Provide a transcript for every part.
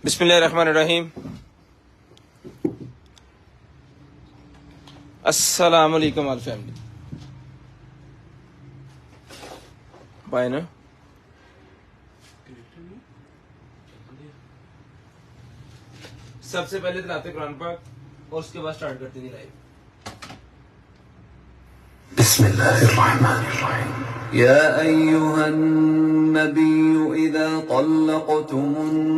बिस्मिल्लाहिर्रहमानिर्रहीम। अस्सलाम वालेकुम ऑल फैमिली। बाय ना। सबसे पहले तिलावत कुरान पाक और उसके बाद स्टार्ट करते हैं लाइव। बिस्मिल्लाहिर्रहमानिर्रहीम। या अय्युहन्नबिय्यु इज़ा तल्लक़्तुमुन्निसाअ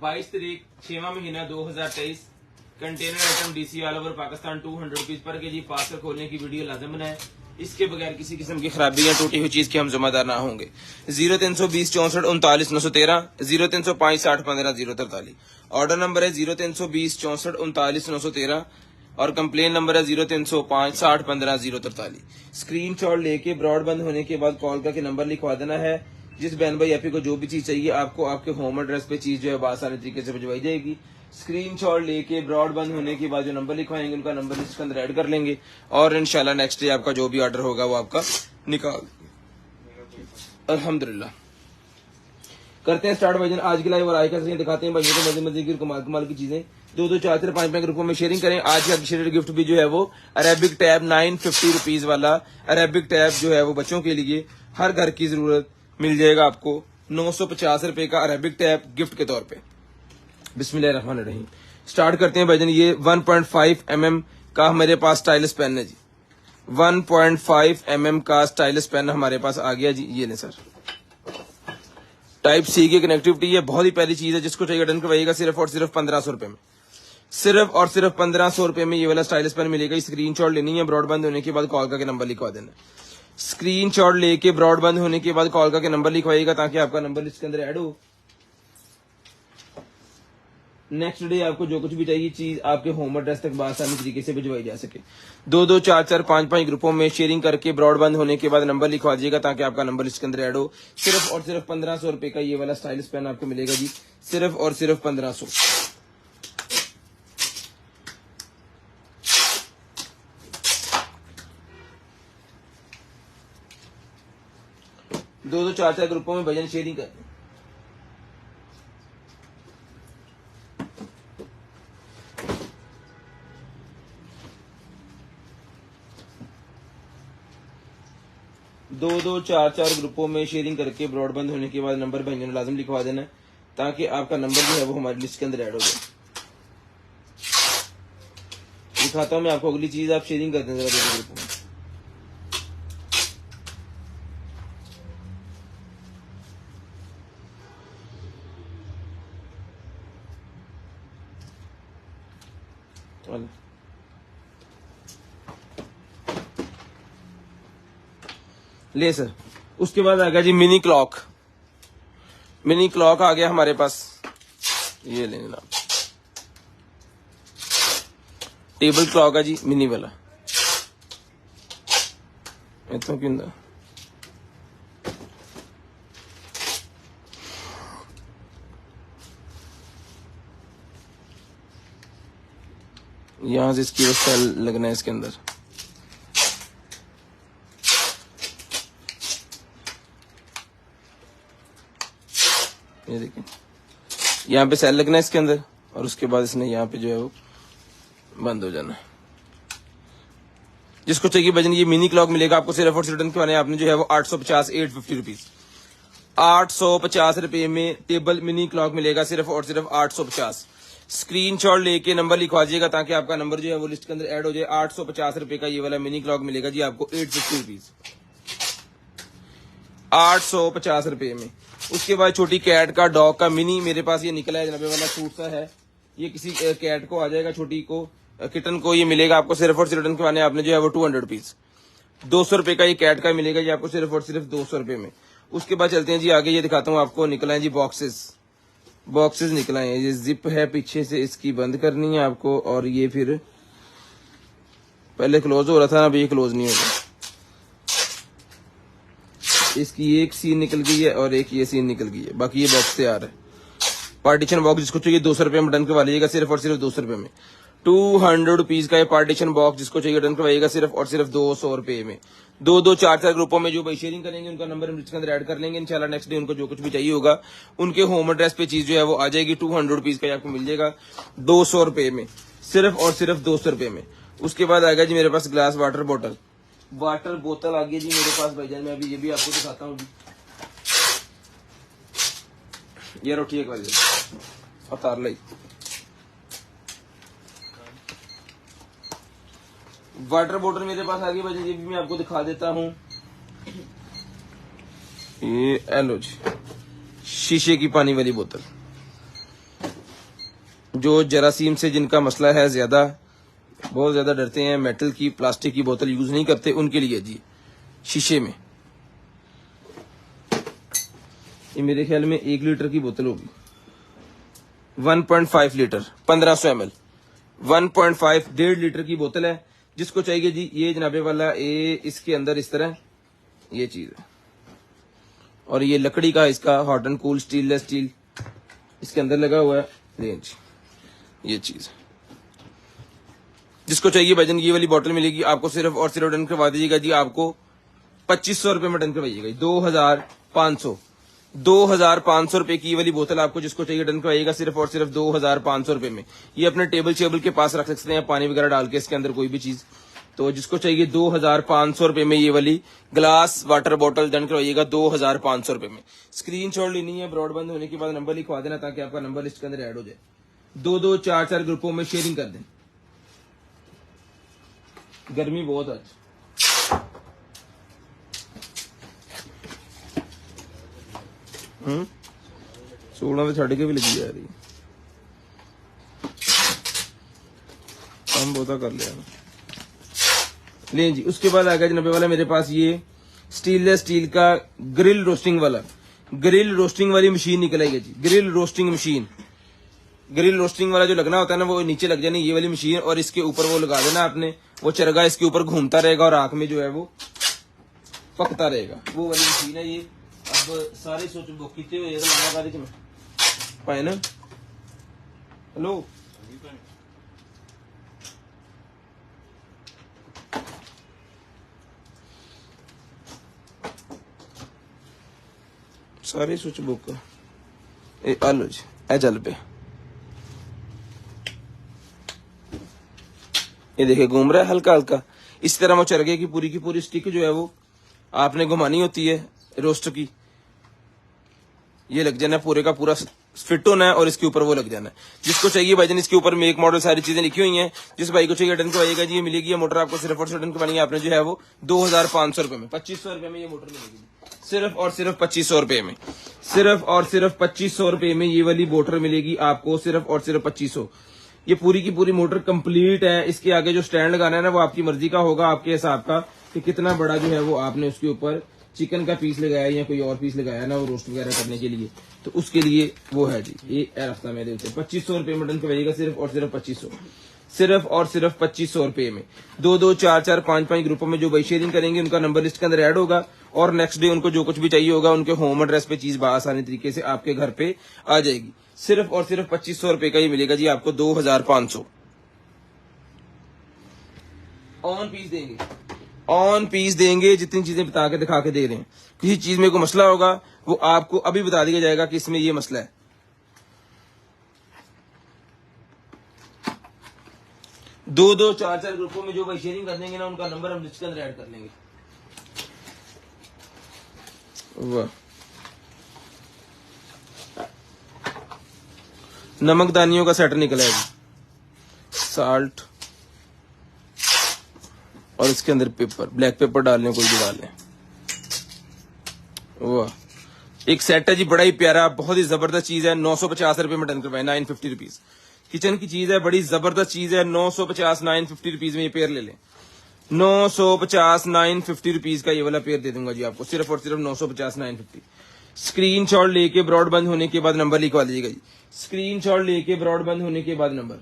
22 तारीख 6वां महीना 2023 container item DC all over Pakistan 200 rupees per KG parcel खोलने की वीडियो लाजम बनाए। इसके बगैर किसी किस्म की खराबी या टूटी हुई चीज के हम जिम्मेदार ना होंगे। 0320 64 39 913 0305 60 15 043 ऑर्डर नंबर है 0320 64 39 913 और कंप्लेन नंबर है 0305 60 15 043। स्क्रीनशॉट लेके ब्रॉडबैंड होने के बाद कॉल करके नंबर लिखवा देना है। जिस बहन भाई एपी को जो भी चीज चाहिए आपको आपके होम एड्रेस पे चीज जो है आसानी तरीके से भिजवाई जाएगी। स्क्रीनशॉट लेके ब्रॉडबैंड होने के बाद जो नंबर लिखवाएंगे उनका नंबर लिस्ट के अंदर ऐड कर लेंगे और इंशाल्लाह नेक्स्ट डे आपका जो भी ऑर्डर होगा वो आपका निकाल। अल्हम्दुलिल्लाह करते हैं स्टार्ट भाईजान आज की लाइव और आज का सीन दिखाते हैं भाइयों को मजे मजे की कमाल कमाल की चीजें 2-2 4-4 5-5 ग्रुपों में शेयरिंग करें। आज का शेयर गिफ्ट भी जो है वो अरेबिक टैब 950 रुपीज वाला अरेबिक टैब जो है वो बच्चों के लिए हर घर की जरूरत मिल जाएगा आपको 950 रुपए का अरेबिक टैब गिफ्ट के तौर पे। बिस्मिल्लाहिर्रहमानिर्रहीम स्टार्ट करते हैं भाईजान। ये 1.5 mm का हमारे पास स्टाइलिस पेन है जी। 1.5 mm का स्टाइलिस पेन हमारे पास आ गया जी। ये ले सर टाइप सी की कनेक्टिविटी है। बहुत ही पहली चीज है जिसको चाहिए डन करवाइएगा सिर्फ और सिर्फ 1500 रुपए में। सिर्फ और सिर्फ 1500 रुपए में ये वाला स्टाइलिस पेन मिलेगा। स्क्रीनशॉट लेनी है ब्रॉडबैंड होने के बाद कॉल करके नंबर लिखवा देना। स्क्रीनशॉट लेके ब्रॉडबैंड होने के बाद कॉल करके नंबर लिखवाइएगा ताकि आपका नंबर इसके अंदर ऐड हो। नेक्स्ट डे आपको जो कुछ भी चाहिए चीज आपके होम एड्रेस तक आसानी तरीके से भिजवाई जा सके। 2-2 4-4 5-5 ग्रुपों में शेयरिंग करके ब्रॉडबैंड होने के बाद नंबर लिखवा दीजिएगा ताकि आपका नंबर इसके अंदर ऐड हो। सिर्फ और सिर्फ 1500 रुपए का ये वाला स्टाइलिश पेन आपको मिलेगा जी। सिर्फ और सिर्फ 1500। दो 4-4 ग्रुपों में भजन शेयरिंग कर 2-2 4-4 ग्रुपों में शेयरिंग करके ब्रॉडबैंड होने के बाद नंबर भजन ने लाजम लिखवा देना है ताकि आपका नंबर जो है वो हमारी लिस्ट के अंदर ऐड हो जाए। दिखाता हूं मैं आपको अगली चीज आप शेयरिंग करते हैं जरा ग्रुपों में। ले सर। उसके बाद आ गया जी मिनी क्लॉक। मिनी क्लॉक आ गया हमारे पास, ये लेना टेबल क्लॉक है जी मिनी वाला। इतना क्यों ना, यहां से इसकी सेल लगना है इसके अंदर। ये देखिए यहाँ पे सेल लगना है इसके अंदर, और उसके बाद इसने यहाँ पे जो है वो बंद हो जाना है। जिसको चाहिए वजन ये मिनी क्लॉक मिलेगा आपको सिर्फ और सिर्फ रिटर्न करवाने आपने जो है वो 850 850 रुपीज 850 रुपए में टेबल मिनी क्लॉक मिलेगा सिर्फ और सिर्फ 850। स्क्रीनशॉट लेके नंबर लिखवाइएगा ताकि आपका नंबर जो है वो लिस्ट के अंदर ऐड हो जाए। 850 रुपए का ये वाला मिनी क्लॉक मिलेगा जी आपको 850 रुपीज 850 रुपए में। उसके बाद छोटी कैट का डॉग का मिनी मेरे पास ये निकला है जनाबे वाला सूट सा है। ये किसी कैट को आ जाएगा, छोटी को किटन को ये मिलेगा आपको सिर्फ और सिर्फ रिटर्न करवाने आपने जो है वो 200 रुपीज 200 रुपए का ये कैट का मिलेगा जी आपको सिर्फ और सिर्फ 200 रुपए में। उसके बाद चलते हैं जी आगे, ये दिखाता हूँ आपको। निकला है जी बॉक्सेस निकला है। ये जिप है पीछे से, इसकी बंद करनी है आपको, और ये फिर पहले क्लोज हो रहा था, अभी ये क्लोज नहीं होगा। इसकी एक सीन निकल गई है और एक ये सीन निकल गई है, बाकी ये बॉक्स तैयार है। पार्टीशन बॉक्स जिसको चाहिए 200 रुपए में डन करवा लीजिएगा सिर्फ और सिर्फ 200 रुपए में। 200 रुपीज का ये पार्टीशन बॉक्स जिसको चाहिए डन करवाइएगा सिर्फ और सिर्फ 200 रुपए में। 2-2 4-4 ग्रुपों में जो भाई शेयरिंग करेंगे उनका नंबर हम इसके अंदर ऐड कर लेंगे इंशाल्लाह। नेक्स्ट डे उनको जो कुछ भी चाहिए होगा उनके होम एड्रेस पे चीज जो है वो आ जाएगी। 200 रुपीज का आपको मिल जाएगा 200 रुपए में, सिर्फ और सिर्फ 200 रुपए में। उसके बाद आ गया जी मेरे पास ग्लास वाटर बोतल आ गई जी मेरे पास भाईजान। मैं अभी ये भी आपको दिखाता हूँ। ये रो ठीक है उतार लाई। वाटर बोतल मेरे पास आ गई भाई, ये भी मैं आपको दिखा देता हूँ। ये एलो जी शीशे की पानी वाली बोतल, जो जरासीम से जिनका मसला है, ज्यादा बहुत ज्यादा डरते हैं, मेटल की प्लास्टिक की बोतल यूज नहीं करते, उनके लिए जी शीशे में। ये मेरे ख्याल में 1 लीटर की बोतल होगी, 1.5 लीटर 1500 ml 1.5 1.5 लीटर की बोतल है। जिसको चाहिए जी ये जनाबे वाला ये इसके अंदर इस तरह ये चीज है, और ये लकड़ी का इसका हॉट एंड कूल स्टीललेस स्टील इसके अंदर लगा हुआ है रेंज। ये चीज जिसको चाहिए वजन ये वाली बोतल मिलेगी आपको सिर्फ और सिर्फ डन करवा दीजिएगा जी आपको 2500 रुपए में डन करवाइएगा। 2500 रुपए की वाली बोतल आपको जिसको चाहिए डन करवाइएगा सिर्फ और सिर्फ 2500 रुपए में। ये अपने टेबल के पास रख सकते हैं पानी वगैरह डाल के इसके अंदर कोई भी चीज। तो जिसको चाहिए 2500 रुपए में ये वाली ग्लास वाटर बोतल डन करवाइएगा 2500 रुपए में। स्क्रीनशॉट लेनी है, ब्रॉडबैंड होने के बाद नंबर लिखवा देना ताकि आपका नंबर लिस्ट के अंदर ऐड हो जाए। 2-2 4-4 ग्रुपों में शेयरिंग कर दें। गर्मी बहुत आज। सोलह तो छड़ के भी लगी जा रही, काम बहुता कर लिया ले जी। उसके बाद आ गया नब्बे वाला मेरे पास ये स्टीललेस स्टील का ग्रिल रोस्टिंग वाली मशीन निकल आई है जी। ग्रिल रोस्टिंग वाला जो लगना होता है ना वो नीचे लग जाना ये वाली मशीन, और इसके ऊपर वो लगा देना आपने, वो चरगा इसके ऊपर घूमता रहेगा और आंख में जो है वो पकता रहेगा। वो वाली मशीन है ये। अब सारे सोच कितने हुए पाए ना। हेलो सारे स्विच बुक आलो जी ए चल पे ये देखिए घूम रहा है हल्का हल्का। इस तरह वो चरगे की पूरी स्टिक जो है वो आपने घुमानी होती है रोस्ट की। ये लग जाना है पूरे का पूरा फिट होना है और इसके ऊपर वो लग जाना है। जिसको चाहिए भाईजान इसके ऊपर मेक मॉडल सारी चीजें लिखी हुई हैं। जिस भाई को चाहिए डन करवाइएगा जी ये मिलेगी। ये मोटर आपको सिर्फ और सिर्फ डन करवानी है आपने जो है वो 2500 रुपए में। 2500 रुपए में ये मोटर मिलेगी सिर्फ और सिर्फ 2500 रुपए में। सिर्फ और सिर्फ 2500 रुपए में ये वाली मोटर मिलेगी आपको सिर्फ और सिर्फ 2500। ये पूरी की पूरी मोटर कंप्लीट है। इसके आगे जो स्टैंड लगाना है ना वो आपकी मर्जी का होगा, आपके हिसाब का कि कितना बड़ा जो है वो आपने उसके ऊपर चिकन का पीस लगाया या कोई और पीस लगाया ना वो रोस्ट वगैरह करने के लिए, तो उसके लिए वो है जी। ये रफ्ता में देते 2500 रुपये में डन करवाइएगा, सिर्फ और सिर्फ 2500, सिर्फ और सिर्फ 2500 रुपये में। 2-2, 4-4, 5-5 ग्रुपों में जो भाई शेयरिंग करेंगे उनका नंबर लिस्ट के अंदर ऐड होगा, और नेक्स्ट डे उनको जो कुछ भी चाहिए होगा उनके होम एड्रेस पे चीज आसानी तरीके से आपके घर पे आ जाएगी। सिर्फ और सिर्फ 2500 रुपये का ही मिलेगा जी आपको 2500। ऑन पीस देंगे, ऑन पीस देंगे, जितनी चीजें बता के दिखा के दे रहे हैं। किसी चीज में कोई मसला होगा वो आपको अभी बता दिया जाएगा कि इसमें ये मसला है। 2-2, 4-4 ग्रुपों में जो भाई शेयरिंग कर देंगे ना उनका नंबर हम लिस्ट के अंदर ऐड कर लेंगे। वाह, नमकदानियों का सेट निकला है, साल्ट और इसके अंदर पेपर, ब्लैक पेपर डालने कोई भी डाल लें। वाह, एक सेट है जी, बड़ा ही प्यारा, बहुत ही जबरदस्त चीज है। 950 रुपए में डन करवाए, 950 रुपीज। किचन की चीज है, बड़ी जबरदस्त चीज है। 950, 950 रुपीज में ये पेयर ले लें। 950, 950 रुपीज का ये वाला पेयर दे दूंगा जी आपको, सिर्फ और सिर्फ 950, 950। स्क्रीनशॉट लेके ब्रॉड बंद होने के बाद नंबर लिखवा लीजिएगा जी। स्क्रीनशॉट लेके ब्रॉड बंद होने के बाद नंबर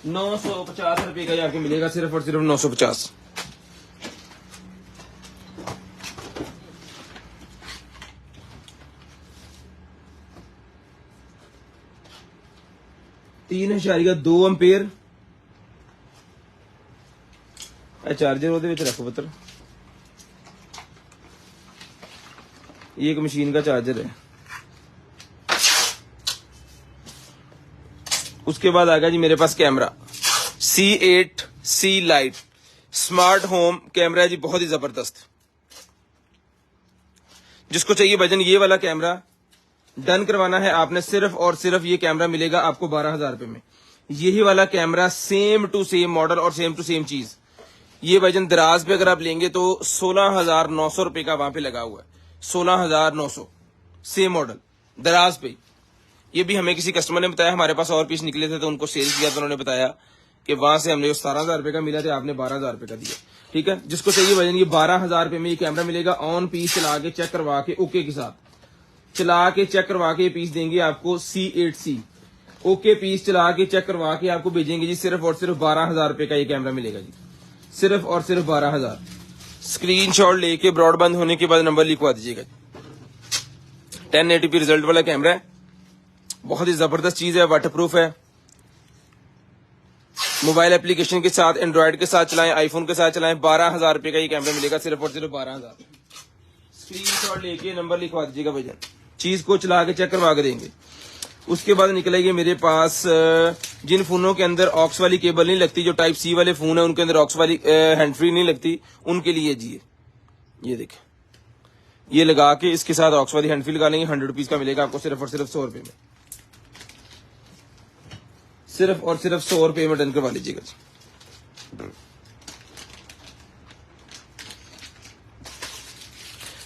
950 रुपए का आपको मिलेगा, सिर्फ और सिर्फ 950। तीन 3.2 एम्पेयर चार्जर ਉਹਦੇ ਵਿੱਚ रखो पुत्र, ये एक मशीन का चार्जर है। उसके बाद आ गया जी मेरे पास camera C8 C light smart home camera है जी, बहुत ही जबरदस्त। जिसको चाहिए भजन ये वाला कैमरा डन करवाना है आपने, सिर्फ और सिर्फ ये कैमरा मिलेगा आपको 12,000 रुपए में। यही वाला camera same to same model और सेम टू सेम चीज, ये भाईजान दराज पे अगर आप लेंगे तो 16,900 रुपए का वहां पे लगा हुआ है। 16,900 सेम मॉडल दराज पे। ये भी हमें किसी कस्टमर ने बताया, हमारे पास और पीस निकले थे तो उनको सेल किया तो उन्होंने बताया कि वहां से हमने 17,000 रुपए का मिला था, आपने 12,000 रुपए का दिया। ठीक है, जिसको चाहिए भाईजान ये 12,000 रुपए में ये कैमरा मिलेगा। ऑन पीस चला के चेक करवा के ओके के साथ चला के चेक करवा के पीस देंगे आपको C8C। ओके पीस चला के चेक करवा के आपको भेजेंगे जी, सिर्फ और सिर्फ 12,000 रुपए का ये कैमरा मिलेगा जी, सिर्फ और सिर्फ 12,000। स्क्रीनशॉट लेके ब्रॉडबैंड होने के बाद नंबर लिखवा दीजिएगा। 1080p रिजल्ट वाला कैमरा है, बहुत ही जबरदस्त चीज है, वाटरप्रूफ है। मोबाइल एप्लीकेशन के साथ, एंड्रॉइड के साथ चलाएं, आईफोन के साथ चलाएं। 12,000 रुपए का ये कैमरा मिलेगा, सिर्फ और सिर्फ 12,000। स्क्रीनशॉट लेके नंबर लिखवा दीजिएगा भैया, चीज को चला के चेक करवा के देंगे। उसके बाद निकलेगी मेरे पास जिन फोनों के अंदर ऑक्स वाली केबल नहीं लगती, जो टाइप C वाले फोन है उनके अंदर ऑक्स वाली हैंड फ्री नहीं लगती, उनके लिए जी ये देखें, ये लगा के इसके साथ ऑक्स वाली हैंड फ्री लगा लेंगे। 100 रुपीज का मिलेगा आपको, सिर्फ और सिर्फ 100 रुपए में, सिर्फ और सिर्फ 100 रुपए में डन करवा लीजिएगा जी।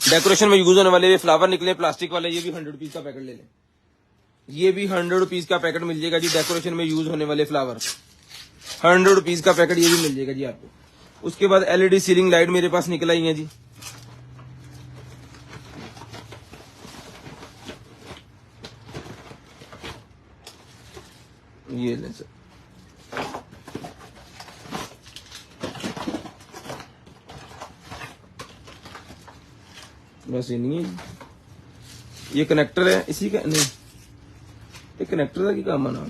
डेकोरेशन में यूज होने वाले ये फ्लावर निकले प्लास्टिक वाले, ये भी 100 रुपीज का पैकेट ले लें, ये भी 100 रुपीज का पैकेट मिल जाएगा जी। डेकोरेशन में यूज होने वाले फ्लावर 100 रुपीज का पैकेट ये भी मिल जाएगा जी आपको। उसके बाद LED सीलिंग लाइट मेरे पास निकल आई है जी, ये लें सर। बस ये नहीं है, ये कनेक्टर है इसी का, नहीं ये कनेक्टर का क्या काम आना,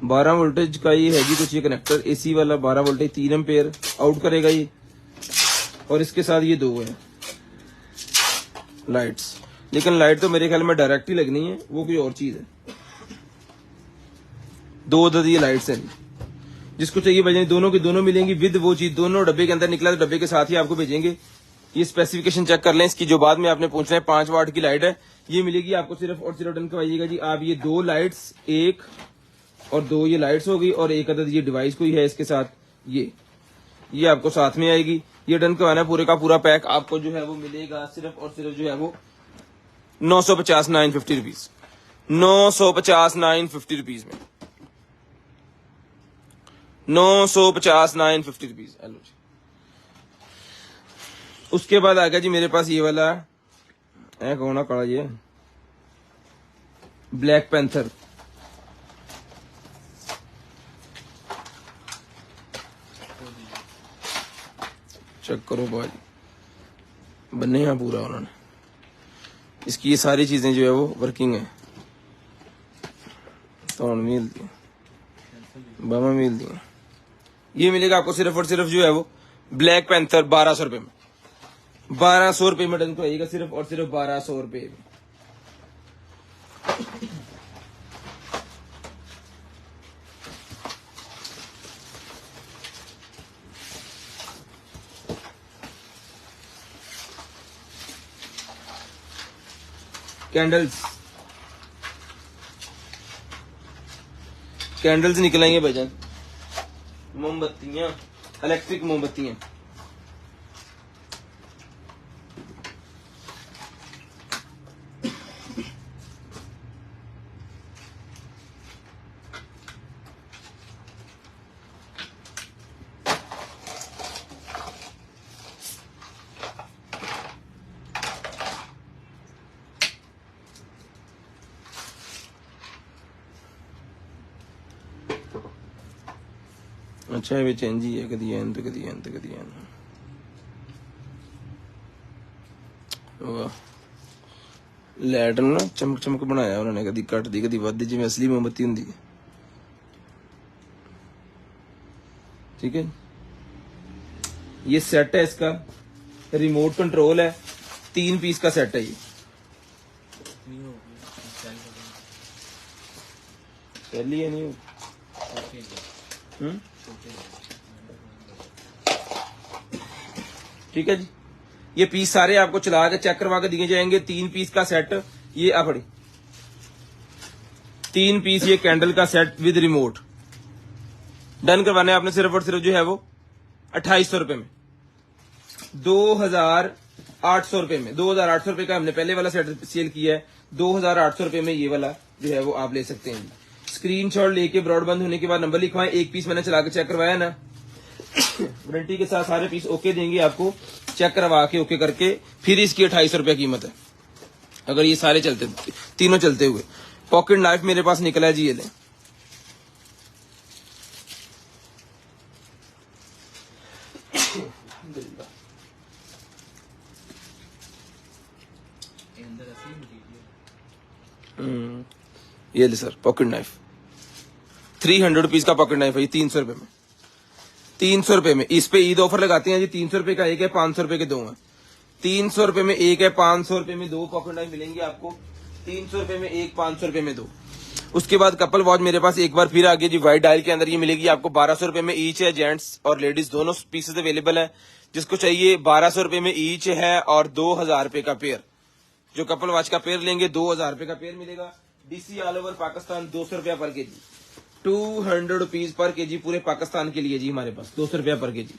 12 वोल्टेज का ये है जी कुछ, ये कनेक्टर AC वाला 12 वोल्टेज 3 एम्पेयर आउट करेगा ये, और इसके साथ ये 2 है लाइट्स। लेकिन लाइट तो मेरे ख्याल में डायरेक्ट ही लगनी है, वो कोई और चीज है। 2 ये लाइट्स हैं, जिसको चाहिए भाई दोनों की दोनों मिलेंगी विद वो चीज, दोनों डब्बे के अंदर निकला तो डब्बे के साथ ही आपको भेजेंगे। ये स्पेसिफिकेशन चेक कर लें इसकी, जो बाद में आपने पूछना है। 5 वाट की लाइट है, ये मिलेगी आपको, सिर्फ और सिर्फ डन करवाइएगा जी आप। ये 2 लाइट्स, 1 और 2 ये लाइट्स होगी, और एक अदद ये डिवाइस कोई है इसके साथ, ये आपको साथ में आएगी। ये डन करवाना पूरे का पूरा पैक आपको जो है वो मिलेगा, सिर्फ और सिर्फ जो है वो 950 950 रुपीज, 950 950 रुपीज में। 950 950 रुपीज। हेलो जी। उसके बाद आ गया जी मेरे पास ये वाला है, कौन ना काला, ये ब्लैक पैंथर। चेक करो भाई, बने यहाँ पूरा उन्होंने, इसकी ये सारी चीजें जो है वो वर्किंग है। तो मिल दी, बामा मिल दी। ये मिलेगा आपको सिर्फ और सिर्फ जो है वो ब्लैक पैंथर 1200 रुपए में। 1200 रुपए में डन आएगा, सिर्फ और सिर्फ 1200 रुपए में। कैंडल्स निकलेंगे भाईजान, मोमबत्तियां, इलेक्ट्रिक मोमबत्तियां। अच्छा है चेंज ही है, कदी एन तो कदी एन तो कदी एन। वाह, लाइट ना चमक चमक बनाया उन्होंने, कदी कट दी कदी वध दी, जिवें असली मोमबत्ती हुंदी है। ठीक है, ये सेट है, इसका रिमोट कंट्रोल है, 3 पीस का सेट है ये। पहली है नहीं ठीक है जी। ये पीस सारे आपको चला के चेक करवा के दिए जाएंगे। 3 पीस का सेट ये पड़ी, 3 पीस ये कैंडल का सेट विद रिमोट। डन करवाने आपने सिर्फ और सिर्फ जो है वो 2800 रुपए में, 2800 रुपए में। 2800 रुपए का हमने पहले वाला सेट सेल किया है, 2800 रुपए में ये वाला जो है वो आप ले सकते हैं। स्क्रीनशॉट लेके ब्रॉड बंद होने के बाद नंबर लिखवाएं। 1 पीस मैंने चला के चेक करवाया ना, वारंटी के साथ सारे पीस ओके देंगे आपको, चेक करवा के ओके करके फिर इसकी 2800 रुपया कीमत है, अगर ये सारे चलते, तीनों चलते हुए। पॉकेट नाइफ मेरे पास निकला है जी, ये लें। ये ले सर, पॉकेट नाइफ 300 रुपीज का पॉकेट नाइफ है ये, 300 रुपए में। 300 रुपए में इस पे ईद ऑफर लगाते हैं जी। 300 रुपए का एक है, 500 रुपए के 2 हैं। 300 रुपए में एक है, 500 रुपए में 2 पॉकेट नाइफ मिलेंगे आपको। 300 रुपए में एक, 500 रुपए में 2। उसके बाद कपल वॉच मेरे पास एक बार फिर आ गई जी, व्हाइट डायल के अंदर। ये मिलेगी आपको 1200 रुपए में ईच है, जेंट्स और लेडीज दोनों पीसेस अवेलेबल है। जिसको चाहिए 1200 रुपए में ईच है और 2000 रुपए का पेयर। जो कपल वॉच का पेयर लेंगे 2000 रुपए का पेयर मिलेगा। डीसी ऑल ओवर पाकिस्तान 200 रुपया पर केजी, 200 रुपीज पर केजी पूरे पाकिस्तान के लिए जी हमारे पास, 200 रुपया पर केजी।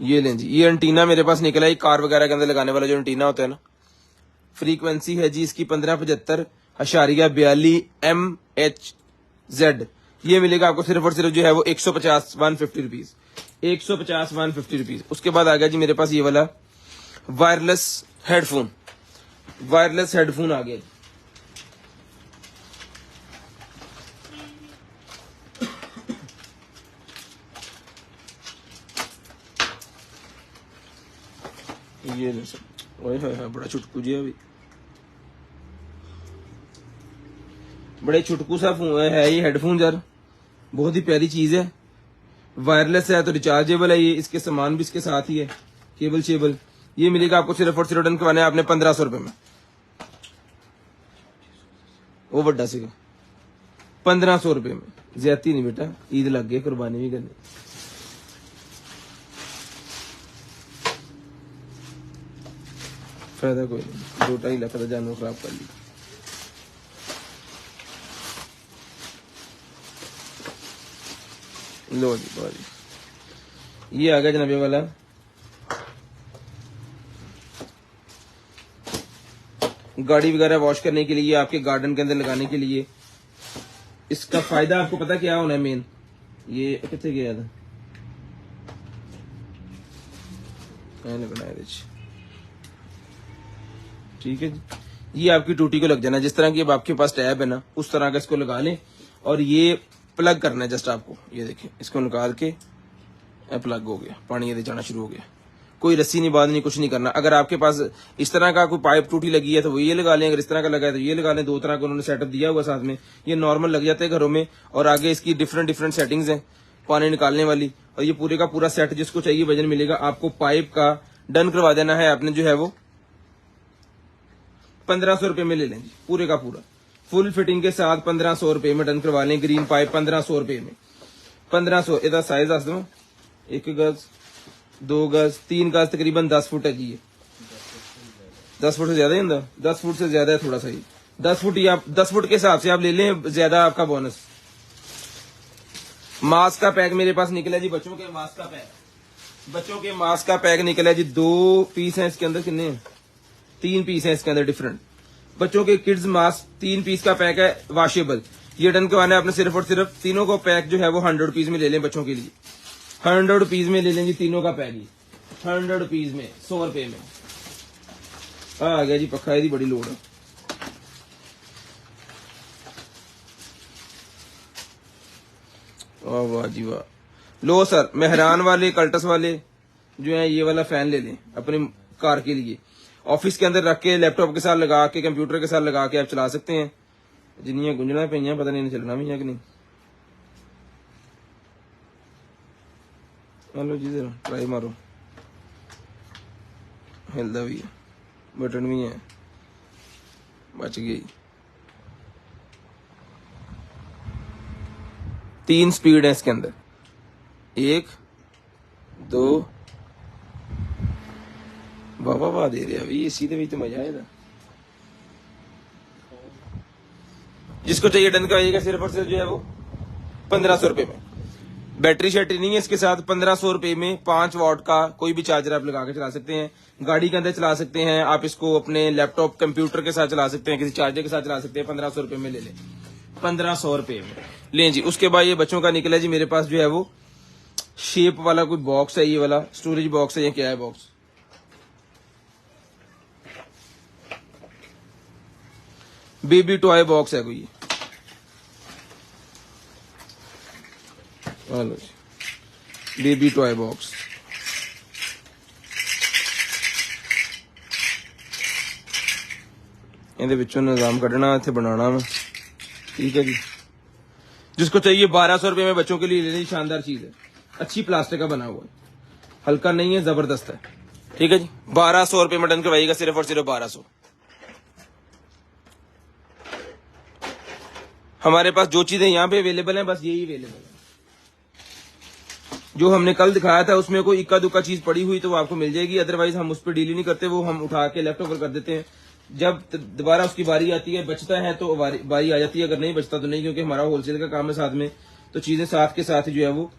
ये लें जी, ये एंटीना मेरे पास निकला है, कार वगैरह के अंदर लगाने वाला जो एंटीना होता है ना। फ्रीक्वेंसी है जी इसकी 1575.42 MHz। ये मिलेगा आपको सिर्फ और सिर्फ जो है वो 150 150 रुपीज, 150 150 रुपीज। उसके बाद आ गया जी मेरे पास ये वाला वायरलेस हेडफोन, वायरलेस हेडफोन आ गया। ये ले सब, ओए है बड़ा छुटकू जी, अभी बड़े छुटकू सा फोन है ये हेडफोन यार, बहुत ही प्यारी चीज है। वायरलेस है तो रिचार्जेबल है ये, इसके सामान भी इसके साथ ही है, केबल शेबल। ये मिलेगा आपको सिर्फ और सिर्फ डन करवाने आपने 1500 रुपए में। वो बड़ा सीगा 1500 रुपए में, ज्यादा नहीं बेटा, ईद लग गई, कुर्बानी भी करनी। फायदा कोई नहीं, 2-2.5 लाख का जानवर खराब कर ली। लो जी बाजी, ये आ गया जनाबे वाला गाड़ी वगैरह वॉश करने के लिए, आपके गार्डन के अंदर लगाने के लिए। इसका फायदा आपको पता क्या होना है मेन, ये कितने गया था ठीक है जी। ये आपकी टूटी को लग जाना, जिस तरह की अब आपके पास टैब है ना उस तरह का इसको लगा लें और ये प्लग करना है जस्ट आपको। ये देखिए इसको निकाल के प्लग हो गया, पानी ये जाना शुरू हो गया। कोई रस्सी नहीं बांधनी, कुछ नहीं करना। अगर आपके पास इस तरह का कोई पाइप टूटी लगी है तो वो ये लगा लें, अगर इस तरह का लगा है तो ये लगा लें। दो तरह का उन्होंने सेटअप दिया हुआ साथ में, ये नॉर्मल लग जाते हैं घरों में। और आगे इसकी डिफरेंट सेटिंग्स हैं पानी निकालने वाली। और ये पूरे का पूरा सेट जिसको चाहिए वजन मिलेगा आपको। पाइप का डन करवा देना है आपने, जो है वो 1500 रुपए में ले लें जी, पूरे का पूरा फुल फिटिंग के साथ 1500 रुपए में डन करवा लें। ग्रीन पाइप 1500 रुपए में, 1500। ਇਹਦਾ साइज दस दो, 1 गज 2 गज 3 गज तकरीबन 10 फुट है जी। ये 10 फुट से ज्यादा ही होता, 10 फुट से ज्यादा है थोड़ा सा ही। 10 फुट ही आप 10 फुट के हिसाब से आप ले लें, ज्यादा आपका बोनस। मास्क का पैक मेरे पास निकला जी, बच्चों के मास्क का पैक, बच्चों के मास्क का पैक निकला जी। 2 पीस है इसके अंदर, कितने हैं 3 पीस है इसके अंदर डिफरेंट। बच्चों के किड्स मास्क 3 पीस का पैक है वॉशेबल। ये डन करवाना है आपने सिर्फ और सिर्फ। तीनों को पैक जो है वो 100 रुपीज में ले लें बच्चों के लिए, 100 रुपीज में ले लें जी तीनों का पैक ही, 100 रुपीज में, 100 रुपए में। आ गया जी पक्का, यदि बड़ी लोड है। वाह जी वाह। लो सर, मेहरान वाले कल्टस वाले जो है ये वाला फैन ले लें अपनी कार के लिए। ऑफिस के अंदर रख के लैपटॉप के साथ लगा के, कंप्यूटर के साथ लगा के आप चला सकते हैं। जिन्नियां गुंजना पे पता नहीं चलना भी है कि नहीं। हेलो जी जरा ट्राई मारो, हिलदा भी है, बटन भी है, बच गई। 3 स्पीड है इसके अंदर, 1 2 वाह वाह दे रहा है इसी दे तो मजा आएगा। जिसको चाहिए डन का सिर्फ और सिर्फ जो है वो 1500 रुपए में। बैटरी शैटरी नहीं है इसके साथ। 1500 रुपए में 5 वॉट का कोई भी चार्जर आप लगा के चला सकते हैं, गाड़ी के अंदर चला सकते हैं आप इसको, अपने लैपटॉप कंप्यूटर के साथ चला सकते हैं, किसी चार्जर के साथ चला सकते हैं। 1500 रुपए में ले लें, 1500 रुपए में लें जी। उसके बाद ये बच्चों का निकला जी मेरे पास जो है वो शेप वाला कोई बॉक्स है, ये वाला स्टोरेज बॉक्स है, ये क्या है बॉक्स, बेबी टॉय बॉक्स है कोई। हेलो जी, बेबी टॉय बॉक्स। ਇਹਦੇ ਵਿੱਚੋਂ निजाम ਕੱਢਣਾ, ਇੱਥੇ बनाना मैं, ठीक है जी। जिसको चाहिए 1200 रुपए में बच्चों के लिए लेनी, शानदार चीज है, अच्छी प्लास्टिक का बना हुआ है, हल्का नहीं है, जबरदस्त है, ठीक है जी। 1200 रुपए में डन करवाइएगा, सिर्फ और सिर्फ 1200। हमारे पास जो चीजें यहाँ पे अवेलेबल हैं बस यही अवेलेबल है। जो हमने कल दिखाया था उसमें कोई इक्का दुक्का चीज पड़ी हुई तो वो आपको मिल जाएगी, अदरवाइज हम उस पर डील ही नहीं करते, वो हम उठा के लेफ्ट ओवर कर देते हैं। जब दोबारा उसकी बारी आती है, बचता है तो बारी आ जाती है, अगर नहीं बचता तो नहीं, क्योंकि हमारा होलसेल का काम है साथ में, तो चीजें साथ के साथ जो है वो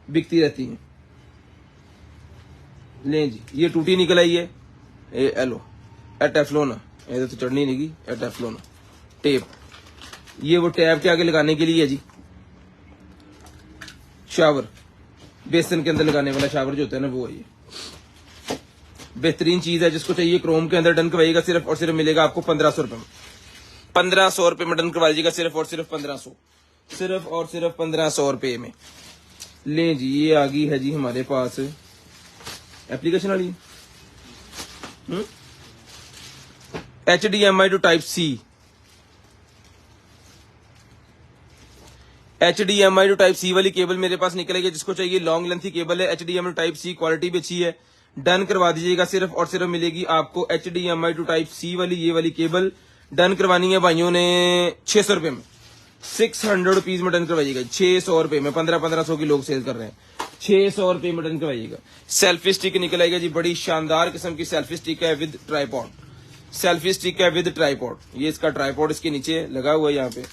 बिकती रहती हैं। लें जी, ये टूटी निकल आई है, एलो टेफ्लोन, ये तो चढ़नी नहीं गई, टेफ्लोन टेप, ये वो टैब के आगे लगाने के लिए है जी। शावर, बेसन के अंदर लगाने वाला शावर जो होता है ना, वो है ये, बेहतरीन चीज है। जिसको चाहिए क्रोम के अंदर डन करवाइएगा, सिर्फ और सिर्फ मिलेगा आपको 1500 रुपए में, 1500 रुपए में डन करवाइएगा, सिर्फ और सिर्फ 1500, सिर्फ और सिर्फ 1500 रुपए में। ले जी, ये आ गई है जी हमारे पास एप्लीकेशन वाली HDMI to type C, HDMI to type C वाली केबल मेरे पास निकलेगी। जिसको चाहिए लॉन्ग लेंथी केबल है, HDMI to type C, quality भी अच्छी है, डन करवा दीजिएगा। सिर्फ और सिर्फ मिलेगी आपको HDMI टू टाइप C वाली ये वाली केबल। डन करवानी है भाइयों ने 600 रुपए में, 600 रुपीज में डन करवाइएगा, 600 रुपए में। 1500 की लोग सेल कर रहे हैं, 600 रुपए में डन करवाइएगा। सेल्फी स्टिक निकल आएगा जी, बड़ी शानदार किस्म की सेल्फी स्टिक है विद ट्राईपॉड, सेल्फी स्टिक है विद ट्राईपॉड। ये इसका ट्राईपॉड इसके नीचे लगा हुआ है यहाँ पे,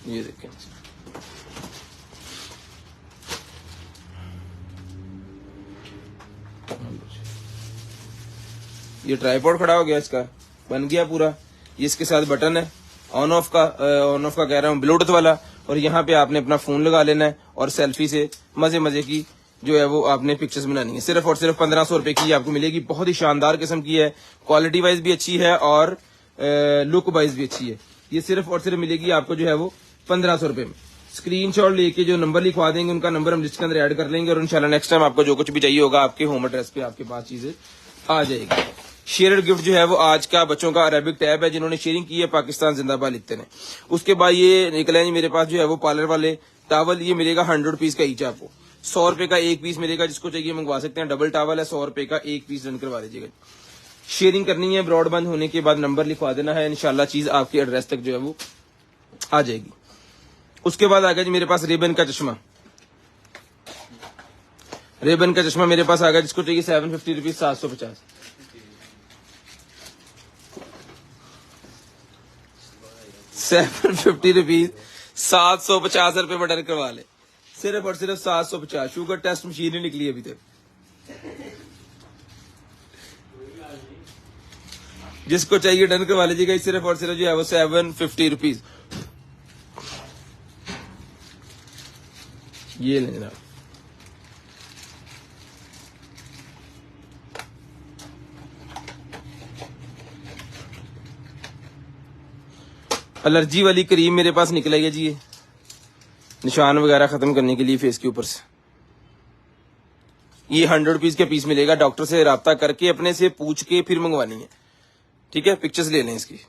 ये देखें। ये ट्राइपॉड खड़ा हो गया, इसका बन गया पूरा। ये इसके साथ बटन है ऑन ऑफ का कह रहा हूँ, ब्लूटूथ वाला। और यहाँ पे आपने अपना फोन लगा लेना है और सेल्फी से मजे मजे की जो है वो आपने पिक्चर्स बनानी है। सिर्फ और सिर्फ 1500 रुपए की आपको मिलेगी। बहुत ही शानदार किस्म की है, क्वालिटी वाइज भी अच्छी है और लुक वाइज भी अच्छी है। ये सिर्फ और सिर्फ मिलेगी आपको जो है वो 1500 रुपए में। स्क्रीनशॉट लेके जो नंबर लिखवा देंगे उनका नंबर हम लिस्ट के अंदर ऐड कर लेंगे और इंशाल्लाह नेक्स्ट टाइम आपको जो कुछ भी चाहिए होगा आपके होम एड्रेस पे आपके पास चीजें आ जाएगी। शेयर्ड गिफ्ट जो है वो आज का बच्चों का अरेबिक टैब है, जिन्होंने शेयरिंग की है पाकिस्तान जिंदाबाद लिखते हैं। उसके बाद ये निकले हैं मेरे पास जो है वो पार्लर वाले टावल। ये मिलेगा 100 रुपीज का ईच आपको। 100 रुपए का एक पीस मिलेगा, जिसको चाहिए मंगवा सकते हैं। डबल टावल है, 100 रुपए का एक पीस डन करवा लीजिएगा। शेयरिंग करनी है, ब्रॉडबैंड होने के बाद नंबर लिखवा देना है, इंशाल्लाह चीज आपके एड्रेस तक जो है वो आ जाएगी। उसके बाद आ गया जी मेरे पास रिबन का चश्मा। रिबन का चश्मा मेरे पास आ गया, जिसको चाहिए 750 रुपीज 750। ₹750 750 रुपए में डन करवा ले। सिर्फ और सिर्फ 750। शुगर टेस्ट मशीन ही निकली अभी तक। जिसको चाहिए डन करवा लीजिएगा। सिर्फ और सिर्फ जो है वो 750 रुपीज। ये लें जनाब। एलर्जी वाली क्रीम मेरे पास निकल आई है जी, ये निशान वगैरह खत्म करने के लिए फेस के ऊपर से। ये 100 रुपीज का पीस मिलेगा। डॉक्टर से राब्ता करके अपने से पूछ के फिर मंगवानी है, ठीक है। पिक्चर्स ले लें इसकी।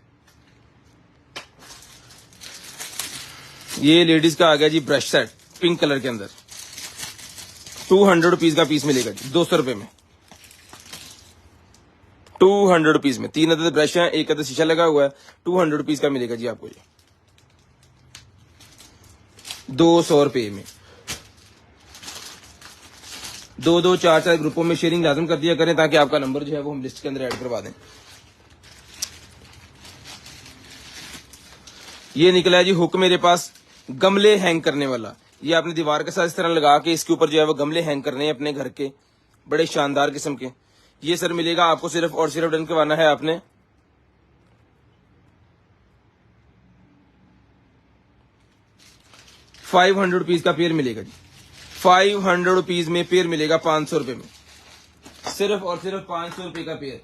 ये लेडीज का आ गया जी ब्रश सेट पिंक कलर के अंदर। 200 रुपीज का पीस मिलेगा जी, 200 रुपए में। 200 रुपीज में 3 अदद ब्रश है, एक अदद शीशा लगा हुआ है। 200 रुपीज का मिलेगा जी आपको ये 200 रुपए में। 2-2 4-4 ग्रुपों में शेयरिंग लाजम कर दिया करें, ताकि आपका नंबर जो है वो हम लिस्ट के अंदर ऐड करवा दें। ये निकला है जी हुक मेरे पास, गमले हैंग करने वाला। ये आपने दीवार के साथ इस तरह लगा के इसके ऊपर जो है वो गमले हैंग करने हैं अपने घर के, बड़े शानदार किस्म के। ये सर मिलेगा आपको सिर्फ और सिर्फ डन करवाना है आपने 500 रुपीज का पेयर मिलेगा जी। 500 रुपीज में पेयर मिलेगा 500 रुपए में। सिर्फ और सिर्फ 500 रुपए का पेयर।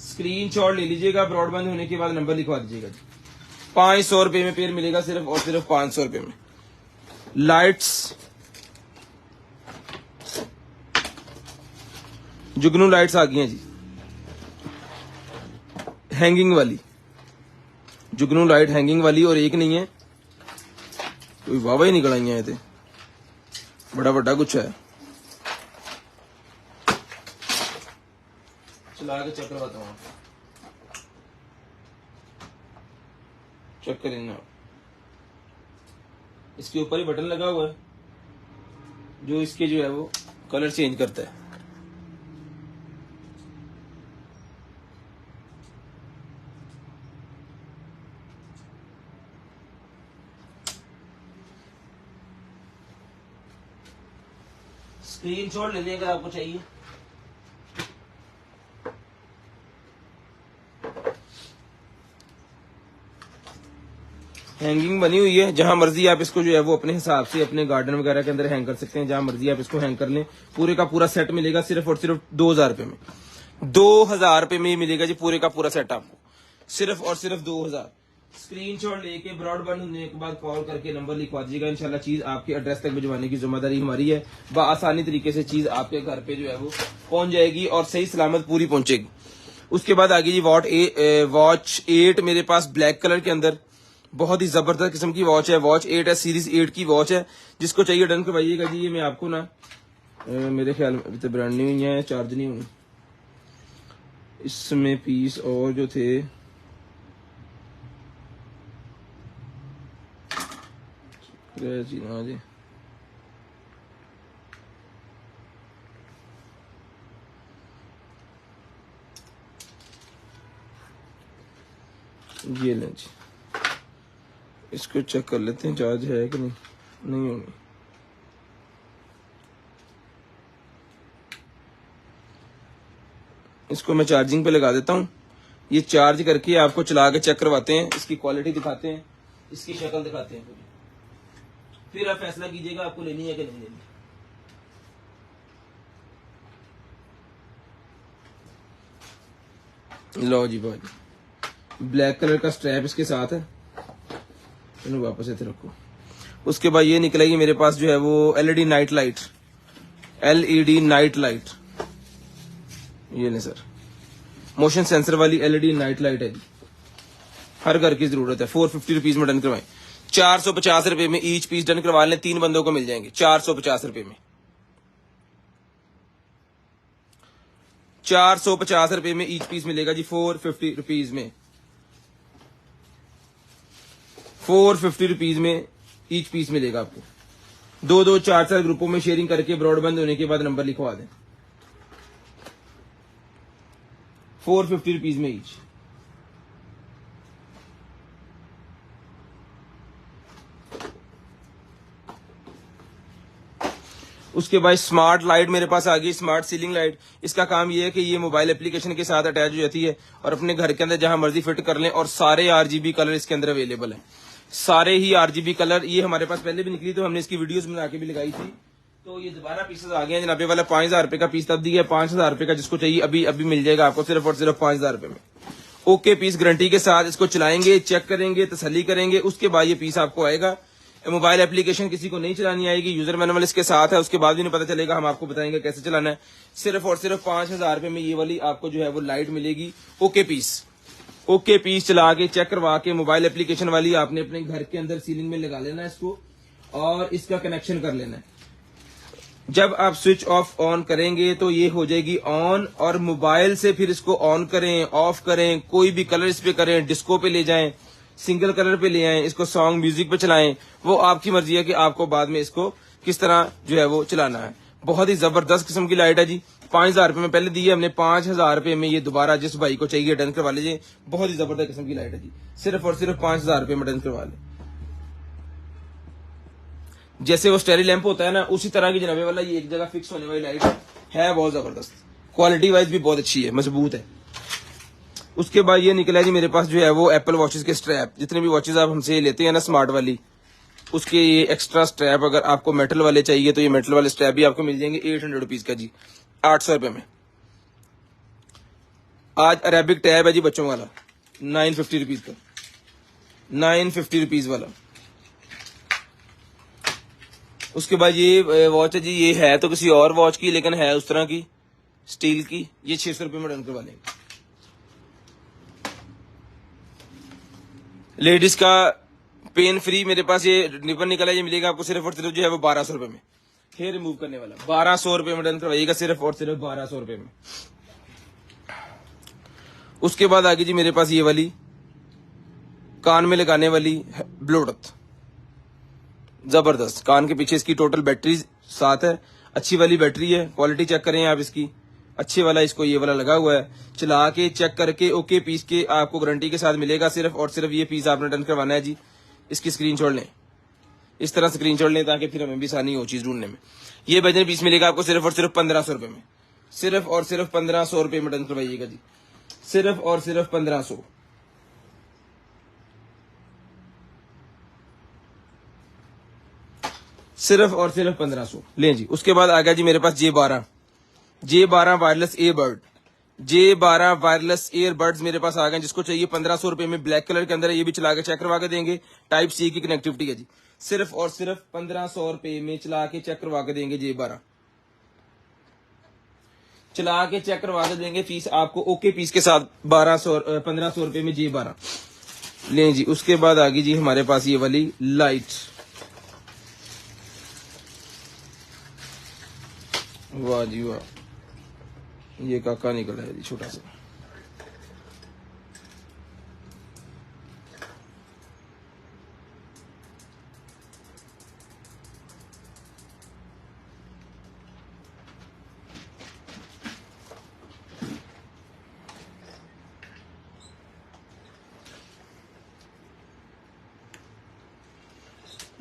स्क्रीनशॉट ले लीजिएगा, ब्रॉडबैंड होने के बाद नंबर लिखवा दीजिएगा जी। 500 रुपए में पेयर मिलेगा, सिर्फ और सिर्फ 500 रुपए में। लाइट्स, जुगनू लाइट्स आ गई हैं जी, हैंगिंग वाली। जुगनू लाइट हैंगिंग वाली, और एक नहीं है, कोई वावा ही निकल आई है। ये बड़ा बड़ा कुछ है। चला के चेक करवाता हूँ, चेक करेंगे। इसके ऊपर ही बटन लगा हुआ है जो इसके जो है वो कलर चेंज करता है। स्क्रीनशॉट ले लें अगर आपको चाहिए। हैंगिंग बनी हुई है, जहां मर्जी आप इसको जो है वो अपने हिसाब से अपने गार्डन वगैरह के अंदर हैंग कर सकते हैं। जहां मर्जी आप इसको हैंग कर लें। पूरे का पूरा सेट मिलेगा सिर्फ और सिर्फ 2000 रुपए में। 2000 रुपए में ही मिलेगा जी पूरे का पूरा सेट आपको, सिर्फ और सिर्फ 2000। स्क्रीनशॉट लेके ब्रॉडबैंड होने के बाद कॉल करके नंबर लिखवा दीजिएगा। इंशाल्लाह चीज आपके एड्रेस तक भिजवाने की जिम्मेदारी हमारी है। बआसानी तरीके से चीज आपके घर पे जो है वो पहुंच जाएगी और सही सलामत पूरी पहुंचेगी। उसके बाद आगे जी वॉच 8 मेरे पास ब्लैक कलर के अंदर, बहुत ही जबरदस्त किस्म की वॉच है। वॉच 8 है, सीरीज 8 की वॉच है। जिसको चाहिए डन करवाइएगा जी। ये मैं आपको ना मेरे ख्याल में तो ब्रांड न्यू ही है, चार्ज नहीं हुई। इसमें पीस और जो थे जी ना जी, ये लें जी। इसको चेक कर लेते हैं चार्ज है कि नहीं होगी। इसको मैं चार्जिंग पे लगा देता हूँ। ये चार्ज करके आपको चला के चेक करवाते हैं, इसकी क्वालिटी दिखाते हैं, इसकी शक्ल दिखाते हैं, फिर आप फैसला कीजिएगा आपको लेनी है कि नहीं लेनी। लो जी भाई, ब्लैक कलर का स्ट्रैप इसके साथ है, इन्हें वापस ऐसे रखो। उसके बाद ये निकलेगी मेरे पास जो है वो LED night light, LED night light, ये नहीं सर, मोशन सेंसर वाली एलईडी नाइट लाइट है जी, हर घर की जरूरत है। 450 रुपीज में डन करवाएं, 450 रुपए में ईच पीस डन करवा लें, 3 बंदों को मिल जाएंगे 450 रुपए में, 450 रुपए में ईच पीस मिलेगा जी, 450 रुपीज में, 450 रुपीज में ईच पीस मिलेगा आपको। 2-2 4-4 ग्रुपों में शेयरिंग करके ब्रॉडबैंड होने के बाद नंबर लिखवा दें। 450 रुपीज में ईच। उसके बाद स्मार्ट लाइट मेरे पास आ गई, स्मार्ट सीलिंग लाइट। इसका काम ये है कि ये मोबाइल एप्लीकेशन के साथ अटैच हो जाती है और अपने घर के अंदर जहां मर्जी फिट कर लें, और सारे आरजीबी कलर इसके अंदर अवेलेबल हैं, सारे ही आरजीबी कलर। ये हमारे पास पहले भी निकली तो हमने इसकी वीडियोस बना के भी लगाई थी, तो ये दोबारा पीसेस आ गए हैं जनाबे वाला। 5000 रुपए का पीस तब दिया है, 5000 रुपए का जिसको चाहिए अभी अभी मिल जाएगा आपको, सिर्फ और सिर्फ 5000 रुपए में। ओके पीस गारंटी के साथ। इसको चलाएंगे, चेक करेंगे, तसल्ली करेंगे, उसके बाद ये पीस आपको आएगा। मोबाइल एप्लीकेशन किसी को नहीं चलानी आएगी, यूजर मैनुअल इसके साथ है, उसके बाद भी नहीं पता चलेगा, हम आपको बताएंगे कैसे चलाना है। सिर्फ और सिर्फ 5000 रुपए में ये वाली आपको जो है वो लाइट मिलेगी। ओके पीस, ओके पीस चला के चेक करवा के मोबाइल एप्लीकेशन वाली आपने अपने घर के अंदर सीलिंग में लगा लेना है इसको, और इसका कनेक्शन कर लेना है। जब आप स्विच ऑफ ऑन करेंगे तो ये हो जाएगी ऑन, और मोबाइल से फिर इसको ऑन करें, ऑफ करें, कोई भी कलर इस पे करें, डिस्को पे ले जाएं, सिंगल कलर पे ले आएं, इसको सॉन्ग म्यूजिक पे चलाएं, वो आपकी मर्जी है कि आपको बाद में इसको किस तरह जो है वो चलाना है। बहुत ही जबरदस्त किस्म की लाइट है जी। 5000 रुपए में पहले दी है हमने, 5000 रुपए में ये दोबारा जिस भाई को चाहिए डन करवा लीजिए। बहुत ही जबरदस्त किस्म की लाइट है जी, सिर्फ और सिर्फ 5000 रुपए में डन करवा ले। जैसे वो स्टेरी लैंप होता है ना, उसी तरह की जनाबे वाला ये एक जगह फिक्स होने वाली लाइट है, बहुत जबरदस्त, क्वालिटी वाइज भी बहुत अच्छी है, मजबूत है। उसके बाद ये निकला जी मेरे पास जो है वो एप्पल वॉचेस के स्ट्रैप। जितने भी वॉचेस आप हमसे लेते हैं ना स्मार्ट वाली, उसके ये एक्स्ट्रा स्ट्रैप, अगर आपको मेटल वाले चाहिए तो ये मेटल वाले स्ट्रैप भी आपको मिल जाएंगे 800 रुपीज का जी, 800 रुपए में। आज अरेबिक टैब है जी बच्चों वाला, 950 रुपीज का, 950 रुपीज वाला। उसके बाद ये वॉच है जी, ये है तो किसी और वॉच की, लेकिन है उस तरह की स्टील की, ये 600 रुपए में डन करवा लेंगे। लेडीज का पेन फ्री मेरे पास ये रिबन निकला है, ये मिलेगा आपको सिर्फ और सिर्फ जो है वो 1200 रुपए में, हेयर रिमूव करने वाला 1200 रुपए में डन करवाइएगा, सिर्फ और सिर्फ 1200 रुपए में। उसके बाद आगे जी मेरे पास ये वाली कान में लगाने वाली ब्लूटूथ, जबरदस्त। कान के पीछे इसकी टोटल बैटरी साथ है, अच्छी वाली बैटरी है, क्वालिटी चेक करें आप इसकी, अच्छे वाला इसको ये वाला लगा हुआ है। चला के चेक करके ओके पीस के आपको गारंटी के साथ मिलेगा। सिर्फ और सिर्फ ये पीस आपने डन करवाना है जी। इसकी स्क्रीनशॉट लें, इस तरह स्क्रीनशॉट लें ताकि फिर हमें भी आसानी हो चीज ढूंढने में। ये वजन पीस मिलेगा आपको सिर्फ और सिर्फ 1500 रुपए में, सिर्फ और सिर्फ 1500 रुपए में डन करवाइएगा जी, सिर्फ और सिर्फ 1500। सिर्फ और सिर्फ 1500 लें जी। उसके बाद आ गया जी मेरे पास J12 wireless earbud, J12 wireless earbuds मेरे पास आ गए, जिसको चाहिए 1500 रुपए में, ब्लैक कलर के अंदर है, ये भी चला के चेक करवा के देंगे। टाइप सी की कनेक्टिविटी है जी, सिर्फ और सिर्फ 1500 रुपए में चला के चेक करवा के देंगे। J12 चला के चेक करवा के देंगे, फीस आपको ओके पीस के साथ 1500 रुपए में J12 लें जी। उसके बाद आ गई जी हमारे पास ये वाली लाइट, वाह जी वाह, ये काका निकला है जी छोटा सा।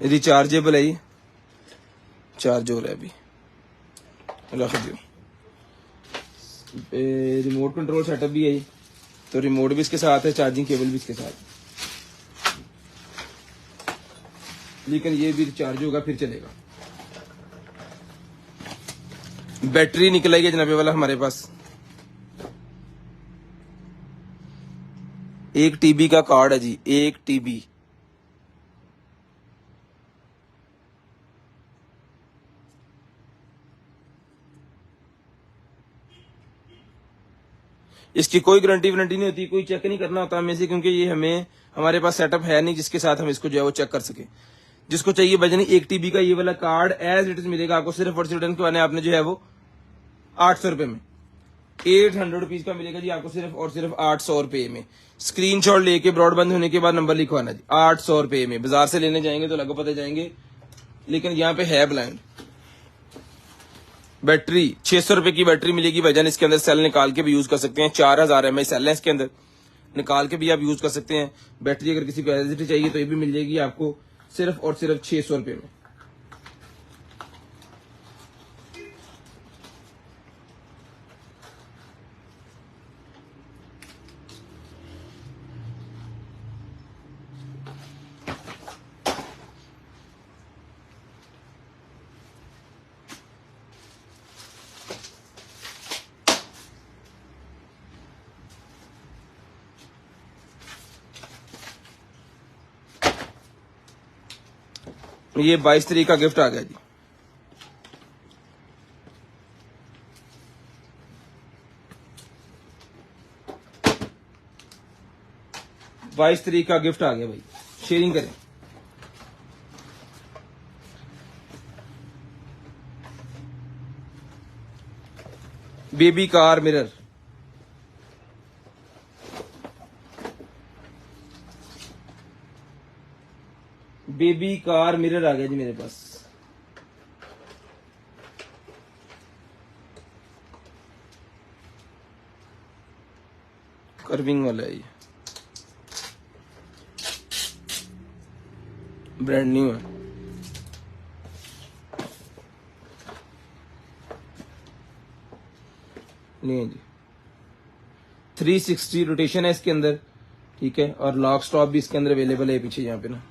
रिचार्जेबल है, चार्ज हो रहा है अभी, रख दो। रिमोट कंट्रोल सेटअप भी है ये, तो रिमोट भी इसके साथ है, चार्जिंग केबल भी इसके साथ, लेकिन ये भी रिचार्ज होगा फिर चलेगा। बैटरी निकल आई है जनाबे वाला हमारे पास, 1 TB का कार्ड है जी, 1 TB। इसकी कोई गारंटी वारंटी नहीं होती, कोई चेक नहीं करना होता हमें से, क्योंकि ये हमें हमारे पास सेटअप है नहीं जिसके साथ हम इसको जो है वो चेक कर सके। जिसको चाहिए बजनी 1 TB का ये वाला कार्ड एज इट इज मिलेगा आपको, सिर्फ और सिर्फ रिटर्न करवाने आपने जो है वो 800 रुपए में, 800 रुपीज का मिलेगा जी आपको सिर्फ और सिर्फ 800 रुपए में। स्क्रीनशॉट लेके ब्रॉडबैंड होने के बाद नंबर लिखवाना जी, 800 रुपए में। बाजार से लेने जाएंगे तो लगभग पता जाएंगे, लेकिन यहाँ पे है ब्लाइंड। बैटरी 600 रुपए की बैटरी मिलेगी भाईजान, इसके अंदर सेल निकाल के भी यूज कर सकते हैं, 4000 mAh सेल है इसके अंदर, निकाल के भी आप यूज कर सकते हैं। बैटरी अगर किसी को एलईडी चाहिए तो ये भी मिल जाएगी आपको सिर्फ और सिर्फ 600 रुपए में। ये 22 तारीख का गिफ्ट आ गया जी, बाईस तारीख का गिफ्ट आ गया भाई, शेयरिंग करें। Baby car mirror, baby car mirror आ गया जी मेरे पास। कर्विंग वाला है ये, ब्रांड न्यू है। नहीं जी, 360 रोटेशन है इसके अंदर, ठीक है, और लॉक स्टॉप भी इसके अंदर अवेलेबल है पीछे यहाँ पे ना।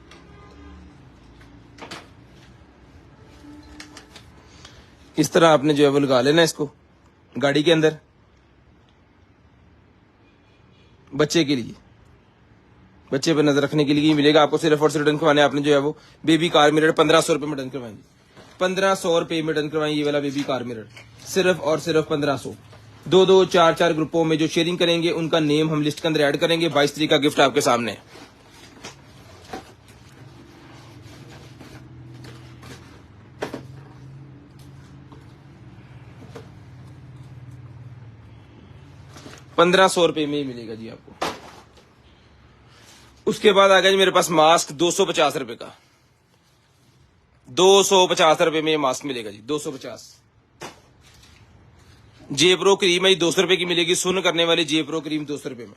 इस तरह आपने जो है वो लगा लेना इसको गाड़ी के अंदर, बच्चे के लिए, बच्चे पर नजर रखने के लिए मिलेगा आपको सिर्फ और सिर्फ। रिटर्न करवाने आपने जो है वो बेबी कार मिरर 1500 रुपए में रिटर्न करवाएंगे, 1500 रुपए में रिटर्न करवाएंगे ये वाला बेबी कार मिरर, सिर्फ और सिर्फ 1500। 2-2, 4-4 ग्रुपों में जो शेयरिंग करेंगे उनका नेम हम लिस्ट के अंदर ऐड करेंगे। 22 तारीख का गिफ्ट आपके सामने। ₹1500 में ही मिलेगा जी आपको। उसके बाद आ गया जी मेरे पास मास्क 250 रुपए का, 250 रुपए में ये मास्क मिलेगा जी, 250। जेप्रो क्रीम है 200 रुपए की मिलेगी, सुन करने वाली जेप्रो क्रीम 200 रुपए में।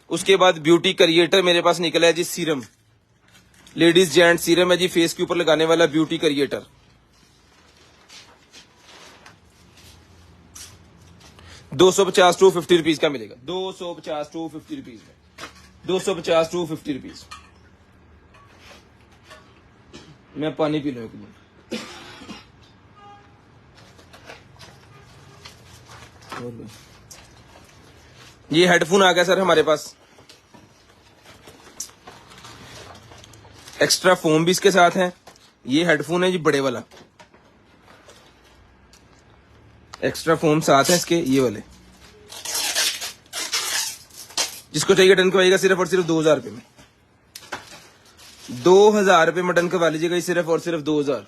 उसके बाद ब्यूटी क्रिएटर मेरे पास निकला है जी, सीरम, लेडीज जेंट सीरम है जी, फेस के ऊपर लगाने वाला ब्यूटी क्रिएटर, 250 टू 50 रुपीज का मिलेगा, 250 टू 50 रुपीज में, 250 टू 50 रुपीज। मैं पानी पी लूं एक मिनट। ये हेडफोन आ गया सर हमारे पास, एक्स्ट्रा फोम भी इसके साथ है। ये हेडफोन है जी बड़े वाला, एक्स्ट्रा फोम साथ है इसके, ये वाले। जिसको चाहिए डन करवाइएगा सिर्फ और सिर्फ 2000 रुपए में, 2000 रुपए में डन करवा लीजिएगा सिर्फ और सिर्फ 2000।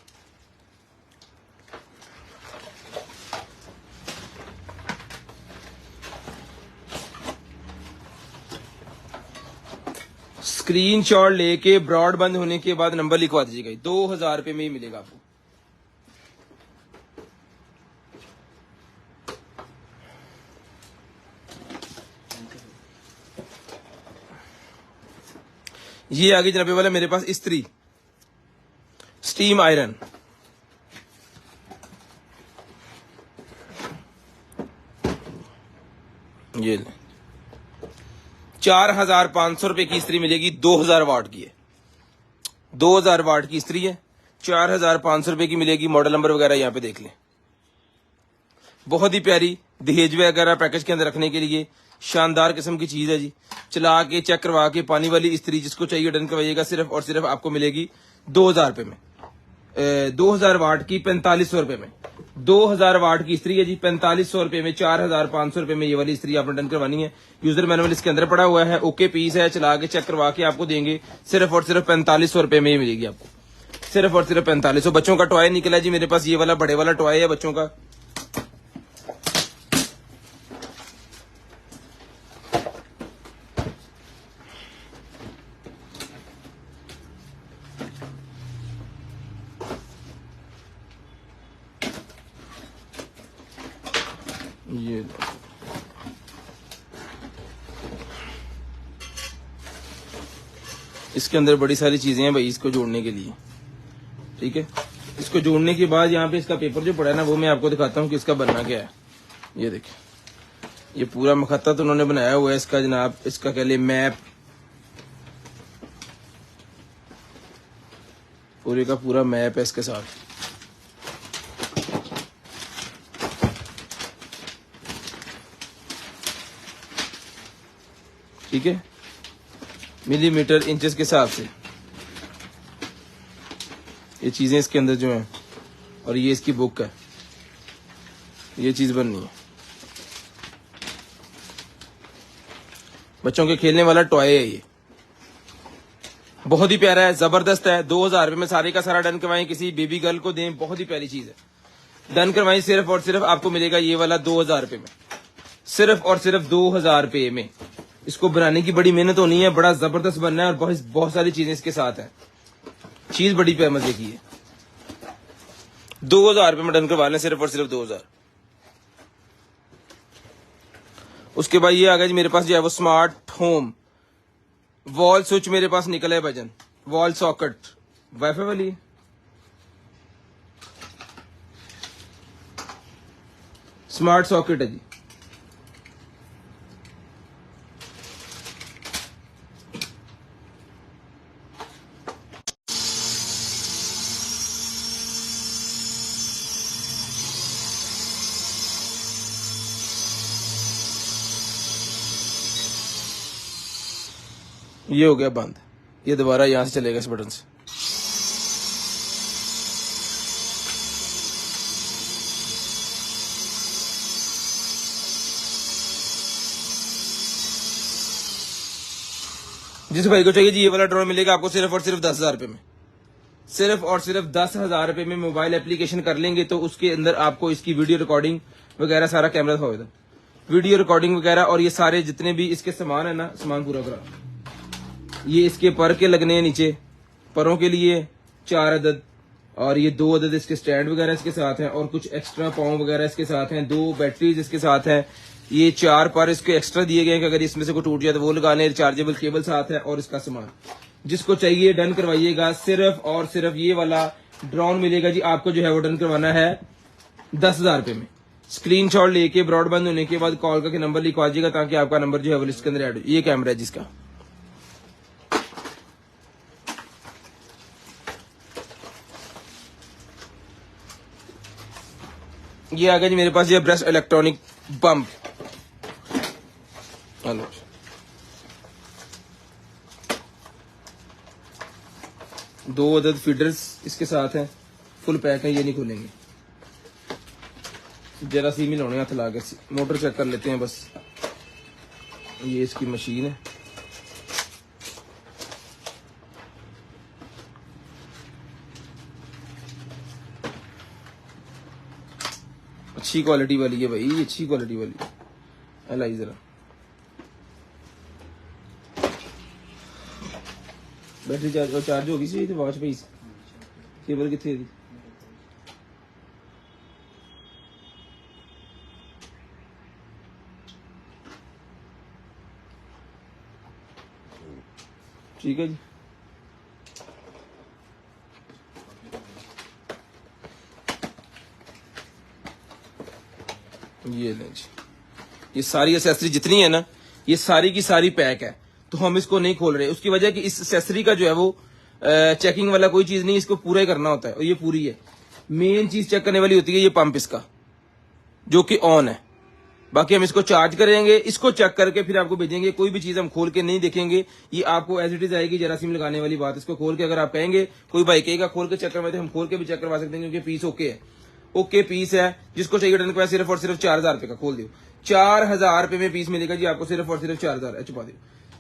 स्क्रीनशॉट लेके ब्रॉड बंद होने के बाद नंबर लिखवा दीजिएगा, 2000 रुपए में ही मिलेगा आपको। ये आगे जनाबे वाला मेरे पास इस्त्री, स्टीम आयरन, ये ले 4,500 रुपए की इस्त्री मिलेगी, 2,000 वाट की है, 2,000 वाट की इस्त्री है, 4,500 रुपए की मिलेगी। मॉडल नंबर वगैरह यहाँ पे देख लें। बहुत ही प्यारी दहेज वगैरह पैकेज के अंदर रखने के लिए शानदार किस्म की चीज है जी। चला के चेक करवा के पानी वाली इस्त्री जिसको चाहिए डन करवाइएगा। सिर्फ और सिर्फ आपको मिलेगी 2,000 रुपए में, 2,000 वाट की 4,500 रुपए में। 2,000 वाट की इस्त्री है जी, 4,500 रुपए में, 4,500 रुपए में ये वाली इस्त्री आपने डन करवानी है। यूजर मैनुअल इसके अंदर पड़ा हुआ है, ओके पीस है, चला के चेक करवा के आपको देंगे। सिर्फ और सिर्फ 4,500 रुपए में ही मिलेगी आपको, सिर्फ और सिर्फ 4,500। बच्चों का टॉय निकला जी मेरे पास, ये वाला बड़े वाला टॉय है बच्चों का। ये इसके अंदर बड़ी सारी चीजें हैं भाई इसको जोड़ने के लिए, ठीक है। इसको जोड़ने के बाद यहाँ पे इसका पेपर जो पड़ा है ना, वो मैं आपको दिखाता हूँ कि इसका बनना क्या है। ये देखिए, ये पूरा मखत्ता तो उन्होंने बनाया हुआ है इसका जनाब, इसका कह लिए मैप, पूरे का पूरा मैप है इसके साथ। ठीक है, मिलीमीटर इंचेस के हिसाब से ये चीजें इसके अंदर जो हैं, और ये इसकी बुक है, ये चीज बननी है। बच्चों के खेलने वाला टॉय है ये, बहुत ही प्यारा है, जबरदस्त है। 2,000 रुपए में सारे का सारा डन करवाएं, किसी बेबी गर्ल को दें, बहुत ही प्यारी चीज है। डन करवाएं, सिर्फ और सिर्फ आपको मिलेगा ये वाला 2,000 रुपए में, सिर्फ और सिर्फ 2,000 रुपए में। इसको बनाने की बड़ी मेहनत होनी है, बड़ा जबरदस्त बनना है, और बहुत सारी चीजें इसके साथ है। चीज बड़ी पे मजे की है। 2,000 रुपए में डन करवा लें, सिर्फ और सिर्फ 2,000। उसके बाद ये आ गया जी मेरे पास जो है वो स्मार्ट होम वॉल स्विच मेरे पास निकला है भजन, वॉल सॉकेट वाईफाई वाली, स्मार्ट सॉकेट है जी। ये हो गया बंद, ये दोबारा यहां से चलेगा इस बटन से। जिस भाई को चाहिए जी ये वाला ड्रोन मिलेगा आपको सिर्फ और सिर्फ 10,000 रुपए में, सिर्फ और सिर्फ 10,000 रुपए में। मोबाइल एप्लीकेशन कर लेंगे तो उसके अंदर आपको इसकी वीडियो रिकॉर्डिंग वगैरह सारा कैमरा होगा, वीडियो रिकॉर्डिंग वगैरह, और ये सारे जितने भी इसके सामान है ना, सामान पूरा करा। ये इसके पर के लगने हैं नीचे, परों के लिए 4 अदद, और ये 2 अदद इसके स्टैंड वगैरह इसके साथ हैं, और कुछ एक्स्ट्रा पाँव वगैरह इसके साथ हैं, 2 बैटरीज इसके साथ हैं। ये 4 पर इसके एक्स्ट्रा दिए गए हैं कि अगर इसमें से कोई टूट जाए तो वो लगाने, रिचार्जेबल केबल साथ है, और इसका सामान जिसको चाहिए डन करवाइएगा। सिर्फ और सिर्फ ये वाला ड्रोन मिलेगा जी आपको, जो है वो डन करवाना है 10,000 रुपए में। स्क्रीनशॉट लेके ब्रॉडबैंड होने के बाद कॉल करके नंबर लिखवा दीजिएगा ताकि आपका नंबर जो है वो लिस्ट के अंदर ऐड हो। ये कैमरा है जिसका, ये आ गया जी मेरे पास ये ब्रश इलेक्ट्रॉनिक पंप। हेलो, 2 अदद फीडर्स इसके साथ हैं, फुल पैक है, ये नहीं खुलेंगे। जरा सी में लाने हाथ ला के मोटर चेक कर लेते हैं बस। ये इसकी मशीन है, अच्छी क्वालिटी वाली है भाई, अच्छी क्वालिटी वाली है। लाई जरा बैटरी चार्ज होगी सी वॉच पे, केबल कितने दी? ठीक है जी, ये लें जी, ये सारी एसेसरी जितनी है ना, ये सारी की सारी पैक है, तो हम इसको नहीं खोल रहे। उसकी वजह कि इस एसेसरी का जो है वो चेकिंग वाला कोई चीज नहीं, इसको पूरा ही करना होता है, और ये पूरी है। मेन चीज चेक करने वाली होती है ये पंप इसका, जो कि ऑन है। बाकी हम इसको चार्ज करेंगे, इसको चेक करके फिर आपको भेजेंगे। कोई भी चीज हम खोल के नहीं देखेंगे, ये आपको एज इट इज आएगी, जरासीम लगाने वाली बात। इसको खोल के अगर आप कहेंगे, कोई भाई कहेगा खोल के चेक करवाते, हम खोल के भी चेक करवा सकते हैं, क्योंकि पीस ओके है, ओके पीस है। जिसको चाहिए डन का सिर्फ और सिर्फ 4000 रुपए का खोल दो, 4000 रुपए में पीस मिलेगा जी आपको, सिर्फ और सिर्फ 4000 छुपा दो,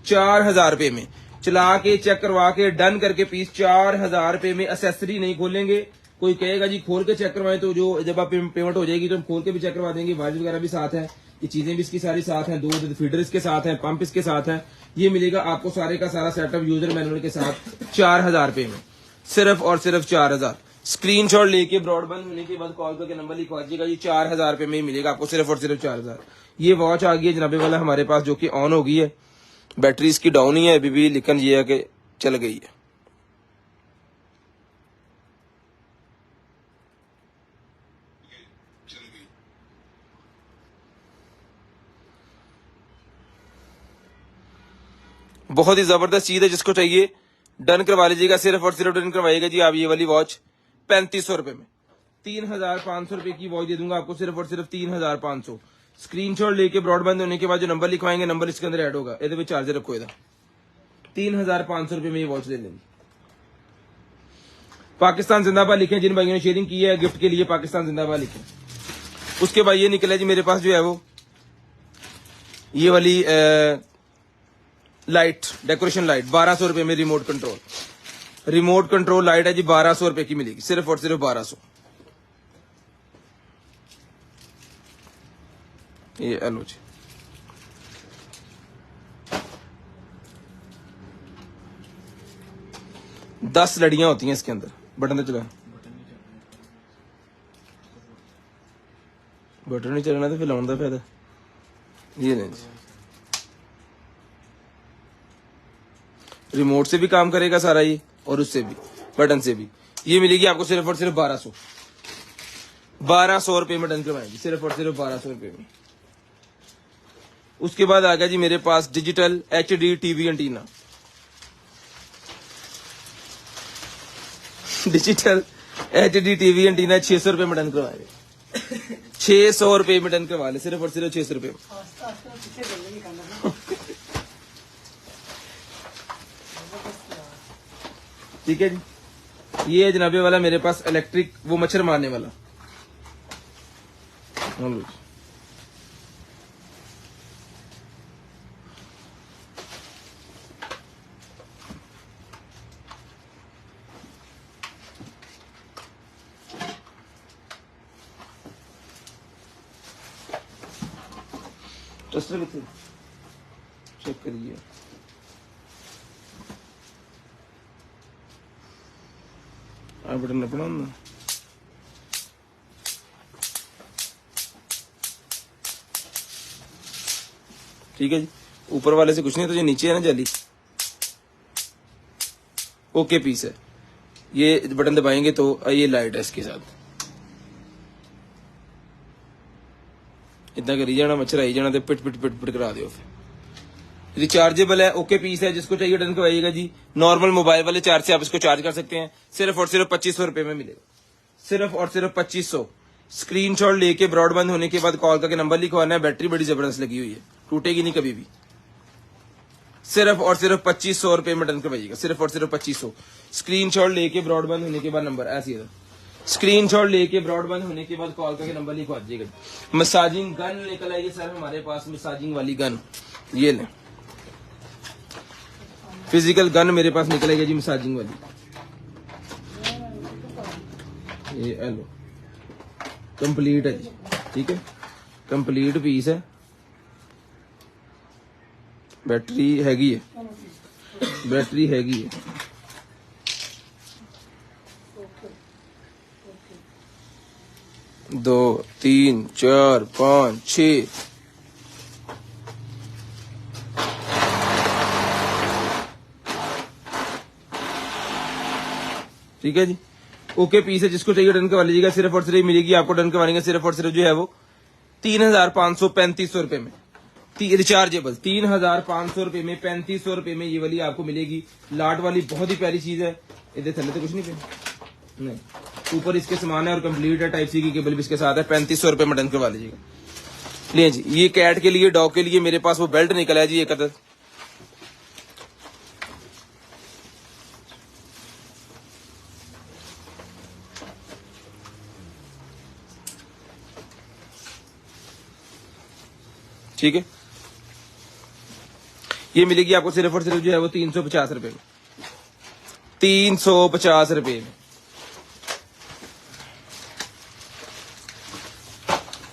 4000 रुपए में चला के चेक करवा के डन करके पीस 4000 रुपए में। एसेसरी नहीं खोलेंगे। कोई कहेगा जी खोल के चेक करवाएं, तो जो जब आप पेमेंट हो जाएगी तो हम खोल के भी चेक करवा देंगे। वायर वगैरह भी साथ है, ये चीजें भी इसकी सारी साथ हैं, 2 फीडर इसके साथ है, पंप इसके साथ है। ये मिलेगा आपको सारे का सारा सेटअप यूजर मैनुअल के साथ 4000 रुपए में, सिर्फ और सिर्फ 4000। स्क्रीनशॉट लेके ब्रॉडबैंड होने के बाद कॉल करके नंबर लिखवा दीजिएगा जी, 4000 रुपए में ही मिलेगा आपको, सिर्फ और सिर्फ 4000। ये वॉच आ गई है जनाबे वाला हमारे पास, जो कि ऑन हो गई है। बैटरी इसकी डाउन ही है अभी भी, लेकिन ये है कि चल गई है। बहुत ही जबरदस्त चीज है, जिसको चाहिए डन करवा लीजिएगा, सिर्फ और सिर्फ डन करवाइएगा जी आप ये वाली वॉच 3500 रुपए में। 3500 रुपए की वॉच दे दूंगा आपको, सिर्फ और सिर्फ 3500। स्क्रीनशॉट लेके ब्रॉडबैंड होने के बाद जो नंबर लिखवाएंगे, नंबर इसके अंदर ऐड होगा, ये चार्जर रखो इधर। 3500 रुपए में ये वॉच ले लेंगे। पाकिस्तान जिंदाबाद लिखें जिन भाइयों ने शेयरिंग की है गिफ्ट के लिए, पाकिस्तान जिंदाबाद लिखें। उसके बाद ये निकला जी मेरे पास जो है वो ये वाली लाइट, डेकोरेशन लाइट 1200 रुपए में, रिमोट कंट्रोल लाइट है जी, 1200 रुपए की मिलेगी, सिर्फ और सिर्फ 1200। ये एलो जी, दस लड़ियां होती हैं इसके अंदर। बटन तो चला, बटन नहीं चलना तो फिर लाउन का फायदा। ये नहीं जी, रिमोट से भी काम करेगा सारा ये, और उससे भी, बटन से भी। ये मिलेगी आपको सिर्फ और सिर्फ 1200 रुपए में डन करवाएंगे, सिर्फ और सिर्फ 1200 रुपए में। उसके बाद आ गया जी मेरे पास digital HD TV antenna, digital HD TV antenna 600 रुपए में डन करवाएंगे, 600 रुपए में डन करवा ले, सिर्फ और सिर्फ 600 रुपए में। ठीक है जी, ये जनाबे वाला मेरे पास इलेक्ट्रिक, वो मच्छर मारने वाला। टस्टर कितने चेक करिए। बटन अपना ठीक है जी, ऊपर वाले से कुछ नहीं, तो जो नीचे है ना जाली, ओके पीस है। ये बटन दबाएंगे तो ये लाइट है इसके साथ, इतना करी जाना, मच्छर आई जाना, तो पिट पिट पिट पिट करा दो। रिचार्जेबल है, ओके पीस है, जिसको चाहिए डन करवाइएगा जी। नॉर्मल मोबाइल वाले चार्ज से आप इसको चार्ज कर सकते हैं, सिर्फ और सिर्फ 2500 रुपए में मिलेगा, सिर्फ और सिर्फ 2500। स्क्रीनशॉट लेके ब्रॉडबैंड होने के बाद कॉल करके नंबर लिखवाना है। बैटरी बड़ी जबरदस्त लगी हुई है, टूटेगी नहीं कभी भी। सिर्फ और सिर्फ 2500 रुपए में डन करवाइएगा, सिर्फ और सिर्फ 2500। स्क्रीनशॉट लेके ब्रॉडबैंड होने के बाद नंबर ऐसे ही, स्क्रीनशॉट लेके ब्रॉडबैंड होने के बाद कॉल करके नंबर लिखवा दीजिएगा। मसाजिंग गन निकल आएगी सर हमारे पास, मसाजिंग वाली गन, ये ले फिजिकल गन मेरे पास निकलेगी जी, मसाजिंग वाली। ये एलो कंप्लीट है जी, ठीक है, कंप्लीट पीस है। बैटरी हैगी है, बैटरी हैगी है। दो, 3, 4, 5, 6 ठीक है जी, ओके पीस है। जिसको चाहिए डन करवा लीजिएगा, सिर्फ और सिर्फ मिलेगी आपको डन करवाने का, सिर्फ और सिर्फ जो है वो 3500 3500 रुपए में। रिचार्जेबल 3,500 रुपए में 3,500 रुपए में ये वाली आपको मिलेगी। लाट वाली बहुत ही प्यारी चीज है। इधर थले तो कुछ नहीं पे नहीं, ऊपर इसके सामान है और कंप्लीट है, टाइप सी की केबल भी इसके साथ है। 3,500 रुपए में डन करवा लीजिएगा। ले जी, ये कैट के लिए, डॉग के लिए मेरे पास वो बेल्ट निकला है जी एक अदद। ठीक है, ये मिलेगी आपको सिर्फ और सिर्फ जो है वो 350 रुपए में, 350 रुपए में।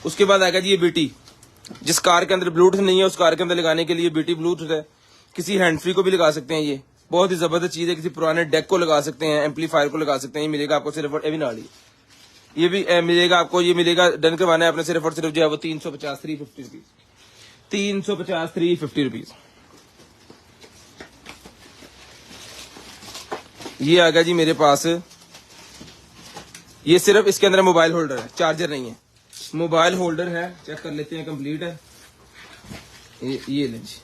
उसके बाद आएगा जी ये बीटी, जिस कार के अंदर ब्लूटूथ नहीं है उस कार के अंदर लगाने के लिए बीटी ब्लूटूथ है। किसी हैंड फ्री को भी लगा सकते हैं, ये बहुत ही जबरदस्त चीज है। किसी पुराने डेक को लगा सकते हैं, एम्पलीफायर को लगा सकते हैं। ये मिलेगा आपको सिर्फ और नाड़ी, ये भी मिलेगा आपको, ये मिलेगा। डन करवाना है आपने सिर्फ और सिर्फ जो है वो 350 350 रुपीज, 350 350 रुपीज। ये आ गया जी मेरे पास, ये सिर्फ इसके अंदर मोबाइल होल्डर है, चार्जर नहीं है, मोबाइल होल्डर है। चेक कर लेते हैं, कंप्लीट है। ये लें जी,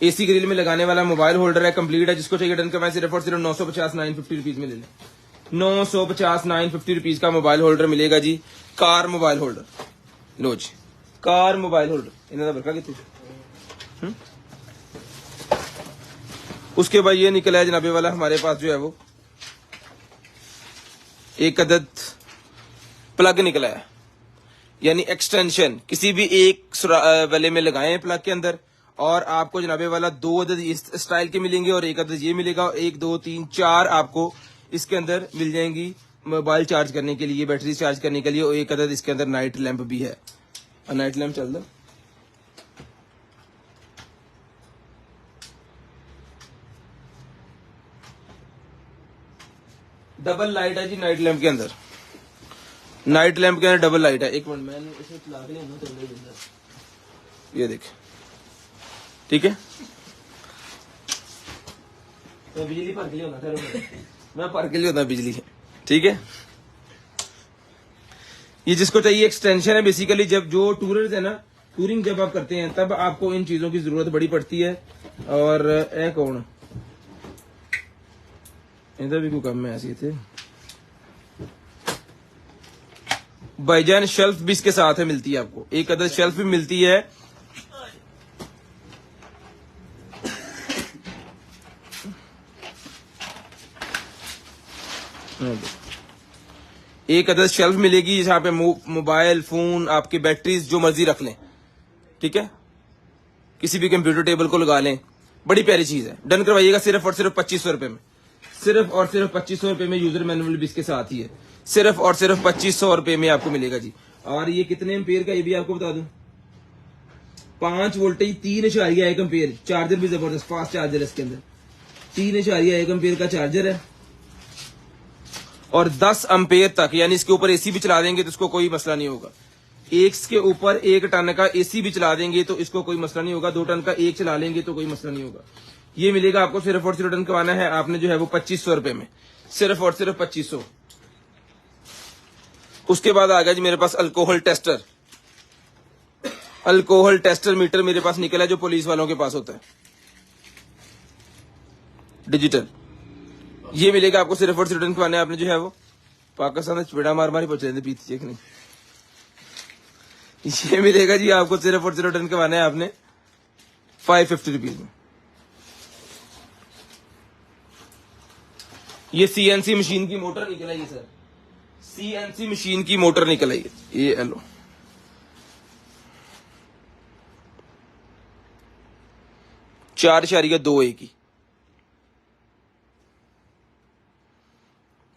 एसी ग्रिल में लगाने वाला मोबाइल होल्डर है, कंप्लीट है। जिसको चाहिए डन करवाएं सिर्फ और सिर्फ 950 950 रुपीज में ले लें। 950 950 रुपीज का मोबाइल होल्डर मिलेगा जी, कार मोबाइल होल्डर। लो जी, कार मोबाइल होल्डर इन्होंने बरका कितने। उसके बाद ये निकला है जनाबे वाला हमारे पास जो है वो एक अदद प्लग निकला है, यानी एक्सटेंशन। किसी भी एक वाले में लगाएं प्लग के अंदर, और आपको जनाबे वाला 2 अदद इस स्टाइल के मिलेंगे और एक अदद ये मिलेगा, और 1 2 3 4 आपको इसके अंदर मिल जाएंगी मोबाइल चार्ज करने के लिए, बैटरी चार्ज करने के लिए। और एक अदद इसके अंदर नाइट लैंप भी है। और नाइट लैंप चल दो, डबल लाइट है जी नाइट लैंप के अंदर, नाइट लैंप के अंदर डबल लाइट है। एक मिनट मैंने इसे चला के लेना तो ये देख, ठीक है। तो बिजली भर के लिए होना था, मैं भर के लिए होता बिजली, ठीक है। ये जिसको चाहिए एक्सटेंशन है बेसिकली। जब जो टूरर्स है ना, टूरिंग जब आप करते हैं तब आपको इन चीजों की जरूरत बड़ी पड़ती है। और ए कौन इधर भी कोई कम है ऐसे थे भाईजान। शेल्फ भी इसके साथ है, मिलती है आपको, एक अदर शेल्फ भी मिलती है। एक अदर शेल्फ मिलेगी जहां पे मोबाइल फोन, आपकी बैटरीज जो मर्जी रख लें, ठीक है। किसी भी कंप्यूटर टेबल को लगा लें, बड़ी प्यारी चीज है। डन करवाइएगा सिर्फ और सिर्फ 2500 रुपए में, सिर्फ और सिर्फ 2500 रुपए में। यूजर मैनुअल भी इसके साथ ही है, सिर्फ और सिर्फ 2500 रुपए में आपको मिलेगा जी। और ये कितने एम्पेयर का, ये भी आपको बता दूं, 5 वोल्टेज 3.1 एम्पेयर। चार्जर भी जबरदस्त फास्ट चार्जर है इसके अंदर, 3.1 एम्पेयर का चार्जर है। और 10 एम्पेयर तक, यानी इसके ऊपर एसी भी चला देंगे तो इसको कोई मसला नहीं होगा। एक के ऊपर 1 टन का एसी भी चला देंगे तो इसको कोई मसला नहीं होगा। 2 टन का एक चला लेंगे तो कोई मसला नहीं होगा। ये मिलेगा आपको सिर्फ और सिर्फ, डन करवाना है आपने जो है वो 2500 रुपए में, सिर्फ और सिर्फ 2500। उसके बाद आ गया जी मेरे पास alcohol tester. Alcohol tester meter मेरे पास निकला है, जो पुलिस वालों के पास होता है, डिजिटल। ये मिलेगा आपको सिर्फ और सिर्फ, डन करवाना है आपने जो है वो पाकिस्तान में चपेड़ा मार मारी पहुंच रहे पीछे चेक नहीं। ये मिलेगा जी आपको सिर्फ और सिर्फ, डन करवाना है आपने 550 रुपीज में। ये सीएनसी मशीन की मोटर निकल आई है सर, सीएनसी मशीन की मोटर निकल आई है। ये लो, चार इशारिया 2 A की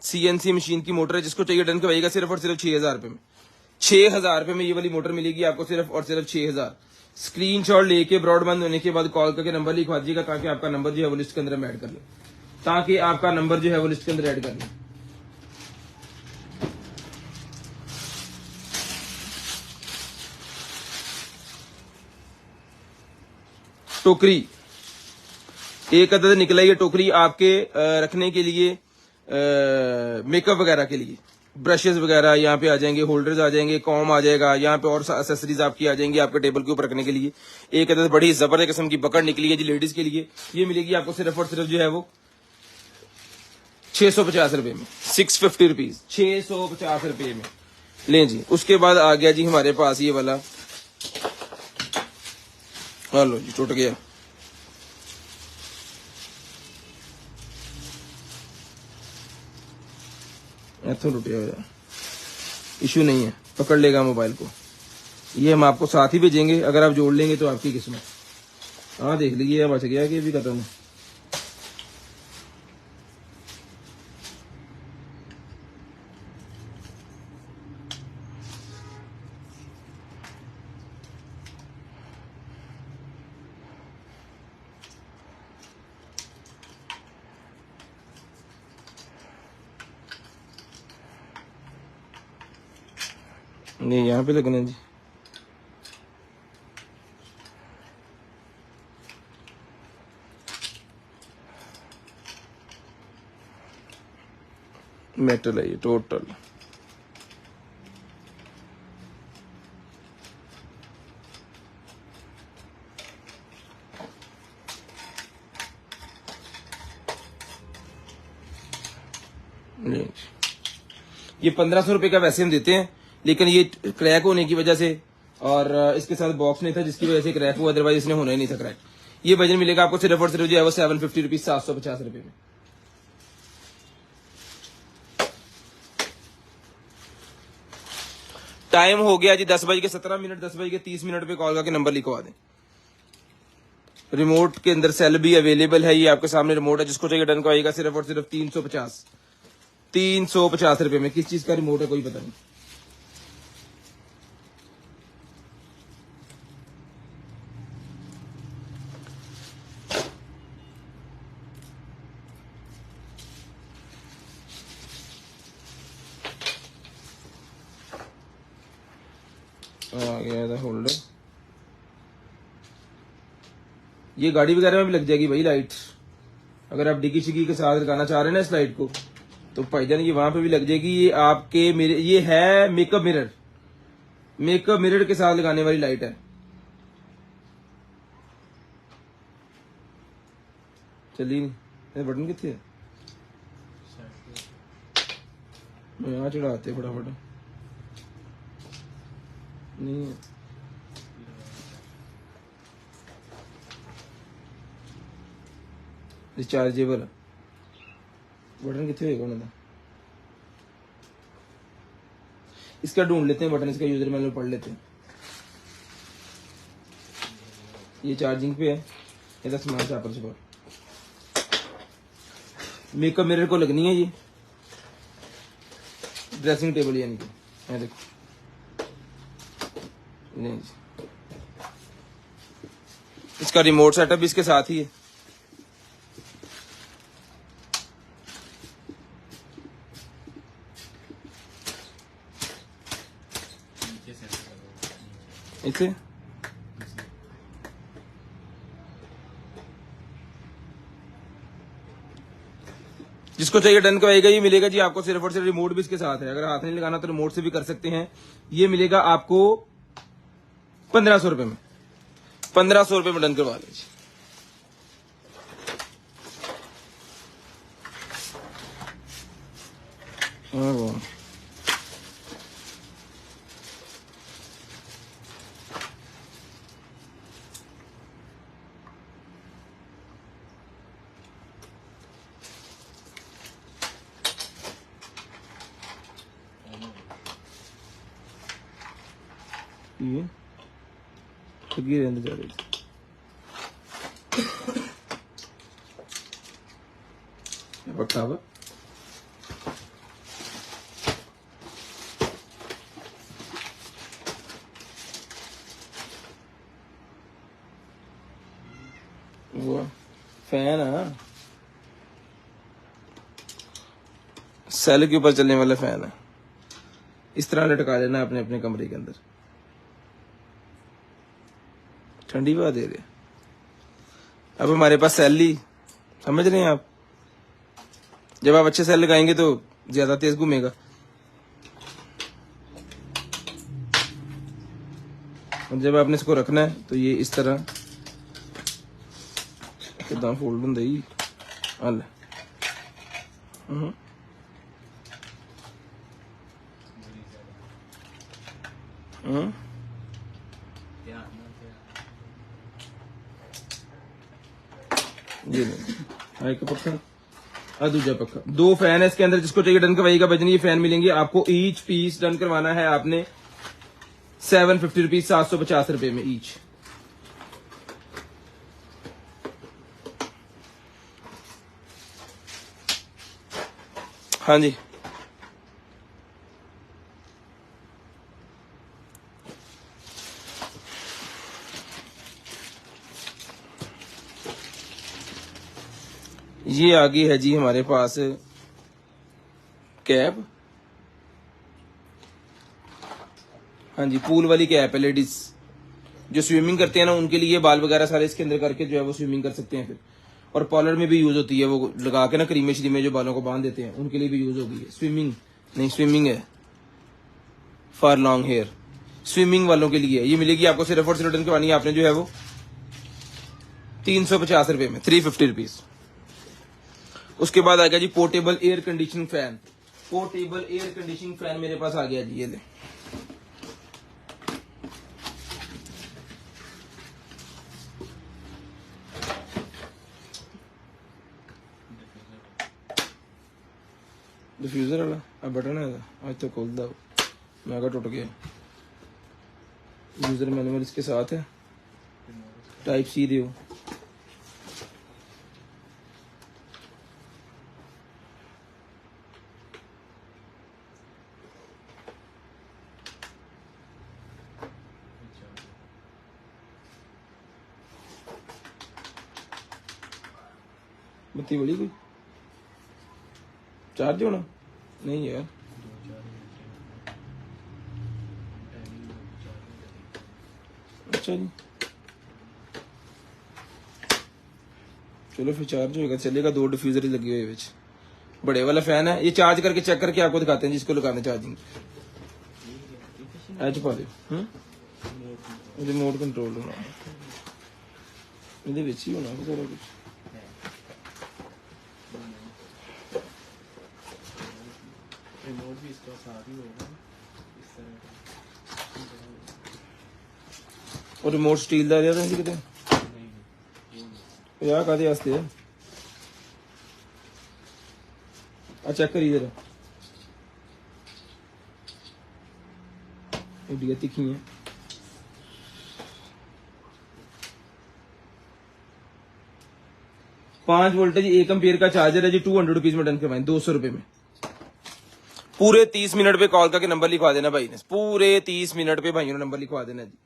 सीएनसी मशीन की मोटर है। जिसको चाहिए डन करवाइएगा सिर्फ और सिर्फ 6000 रुपए में, 6000 रुपए में ये वाली मोटर मिलेगी आपको सिर्फ और सिर्फ 6000। स्क्रीनशॉट लेके ब्रॉडबैंड होने के बाद कॉल करके नंबर लिखवा दीजिएगा, ताकि आपका नंबर जो है वो लिस्ट के अंदर हम ऐड कर लें, ताकि आपका नंबर जो है वो लिस्ट के अंदर ऐड कर लें। टोकरी एक अदद निकला, ये टोकरी आपके रखने के लिए, मेकअप वगैरह के लिए, ब्रशेस वगैरह यहाँ पे आ जाएंगे, होल्डर्स आ जाएंगे, कॉम आ जाएगा, यहाँ पे और एक्सेसरीज आपकी आ जाएंगी आपके टेबल के ऊपर रखने के लिए। एक अदद बड़ी जबरदस्त किस्म की पकड़ निकली है जी लेडीज के लिए, ये मिलेगी आपको सिर्फ और सिर्फ जो है वो 650 रुपए में, 650 रुपीज, 650 रुपए में लें जी। उसके बाद आ गया जी हमारे पास ये वाला, लो जी टूट गया, इथों टूट गया, इशू नहीं है, पकड़ लेगा मोबाइल को। ये हम आपको साथ ही भेजेंगे, अगर आप जोड़ लेंगे तो आपकी किस्मत। हाँ देख लीजिए, बच गया कि भी खत्म है। नहीं यहाँ पे लगना जी, मेटल है ये टोटल। ये 1500 रुपए का वैसे हम देते हैं, लेकिन ये क्रैक होने की वजह से और इसके साथ बॉक्स नहीं था जिसकी वजह से क्रैक हुआ, अदरवाइज इसने होना ही नहीं था क्रैक। ये वजन मिलेगा आपको सिर्फ और सिर्फ जो है वो 750 रुपीज, 750 रुपए में। टाइम हो गया जी 10:17, 10:30 पे कॉल करके नंबर लिखवा दें। रिमोट के अंदर सेल भी अवेलेबल है, ये आपके सामने रिमोट है, जिसको चाहिए डन को आएगा सिर्फ और सिर्फ 350 रुपए में। किस चीज का रिमोट है कोई पता नहीं। आ गया था होल्डर, ये गाड़ी वगैरह में भी लग जाएगी भाई लाइट। अगर आप डिगी शिगी के साथ लगाना चाह रहे हैं ना इस लाइट को, तो भाईजान ये वहां पे भी लग जाएगी। ये आपके मेरे ये है मेकअप मिरर, मेकअप मिरर के साथ लगाने वाली लाइट है। चलिए नहीं, बटन कितने है, यहाँ चढ़ाते फटाफट, नहीं है। रिचार्जेबल बटन कितने होगा ना, इसका ढूंढ लेते हैं बटन, इसका यूजर मैनुअल पढ़ लेते हैं। ये चार्जिंग पे है, ये स्मार्ट चापर से मेकअप मिरर को लगनी है ये ड्रेसिंग टेबल, यानी कि देखो नहीं, इसका रिमोट सेटअप इसके साथ ही है। इसे जिसको चाहिए डन करवाएगा, ये मिलेगा जी आपको सिर्फ और सिर्फ, रिमोट भी इसके साथ है। अगर हाथ नहीं लगाना तो रिमोट से भी कर सकते हैं। ये मिलेगा आपको 1500 रुपए में, 1500 रुपए में डन करवा लीजिए। ये लगी रहने जा रही पक्का हुआ। वो फैन है, सेल के ऊपर चलने वाला फैन है। इस तरह लटका लेना अपने अपने कमरे के अंदर, ठंडी हवा दे रहे। अब हमारे पास सेल ही, समझ रहे हैं आप, जब आप अच्छे सेल लगाएंगे तो ज्यादा तेज घूमेगा। और जब आपने इसको रखना है तो ये इस तरह कितना फोल्ड होंगे ही हल ये नहीं एक पक्का और दूसरा पक्का। 2 फैन है इसके अंदर, जिसको चाहिए डन करवाइएगा भाईजान। ये फैन मिलेंगे आपको, ईच पीस डन करवाना है आपने 750 रुपीज, 750 रुपए में ईच। हाँ जी ये आगे है जी हमारे पास कैप। हाँ जी पूल वाली कैप है, लेडीज जो स्विमिंग करते हैं ना उनके लिए बाल वगैरह सारे इसके अंदर करके जो है वो स्विमिंग कर सकते हैं फिर। और पॉलर में भी यूज होती है, वो लगा के ना क्रीमे श्रीमे जो बालों को बांध देते हैं उनके लिए भी यूज होगी। स्विमिंग नहीं, स्विमिंग है फॉर लॉन्ग हेयर, स्विमिंग वालों के लिए ये मिलेगी आपको। सिर्फ और सिर्फ रिटर्न करवानी है आपने जो है वो 350 रुपए में, 350 रुपीज। उसके बाद आ गया जी portable air conditioning fan. Portable air conditioning fan मेरे पास आ गया जी, ये ले। डिफ्यूजर वाला अब बटन है आज तो खोल दो, मैं टूट गया। यूजर मैनुअल इसके साथ है, टाइप सी दो। बत्ती बड़ी कोई चार्ज होना नहीं यार, अच्छा जी चलो फिर चार्ज होगा, चलेगा। 2 डिफ्यूजर लगे हुए बिच। बड़े वाला फैन है ये, चार्ज करके चेक करके आपको दिखाते हैं जिसको लगाना चार्जिंग एच पा दो। रिमोट कंट्रोल होना ये ही होना सारा कुछ। रिमोट भी इसका साथ ही होगा इस तरह का। और रिमोट स्टील दा दिया था कितने यार कादे वास्ते है। चेक करिए जरा, एडिया तिखी है। पांच वोल्टेज 1 एम्पियर का चार्जर है जी। 200 रुपीज में डन करवाएं, 200 रुपए में। पूरे 30 मिनट पे कॉल करके नंबर लिखवा देना भाई ने, पूरे 30 मिनट पे भाइयों ने नंबर लिखवा देना जी।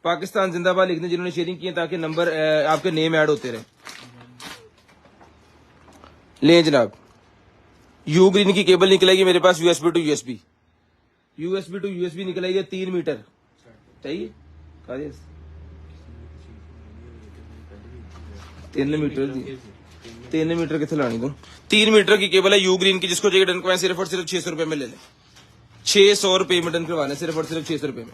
पाकिस्तान जिंदाबाद लिखने जिन्होंने शेयरिंग की है, ताकि नंबर आपके नेम ऐड होते रहे। ले जनाब, यू ग्रीन की केबल निकलेगी मेरे पास, USB to USB, USB to USB निकलेगी 3 मीटर चाहिए। 3 मीटर दी, 3 मीटर कितने लानी तू? 3 मीटर की केबल है यू ग्रीन की, जिसको चाहिए डन करवाएं सिर्फ और सिर्फ 600 रुपए में ले लें। 600 रुपए में डन करवाना सिर्फ और सिर्फ 600 रुपए में।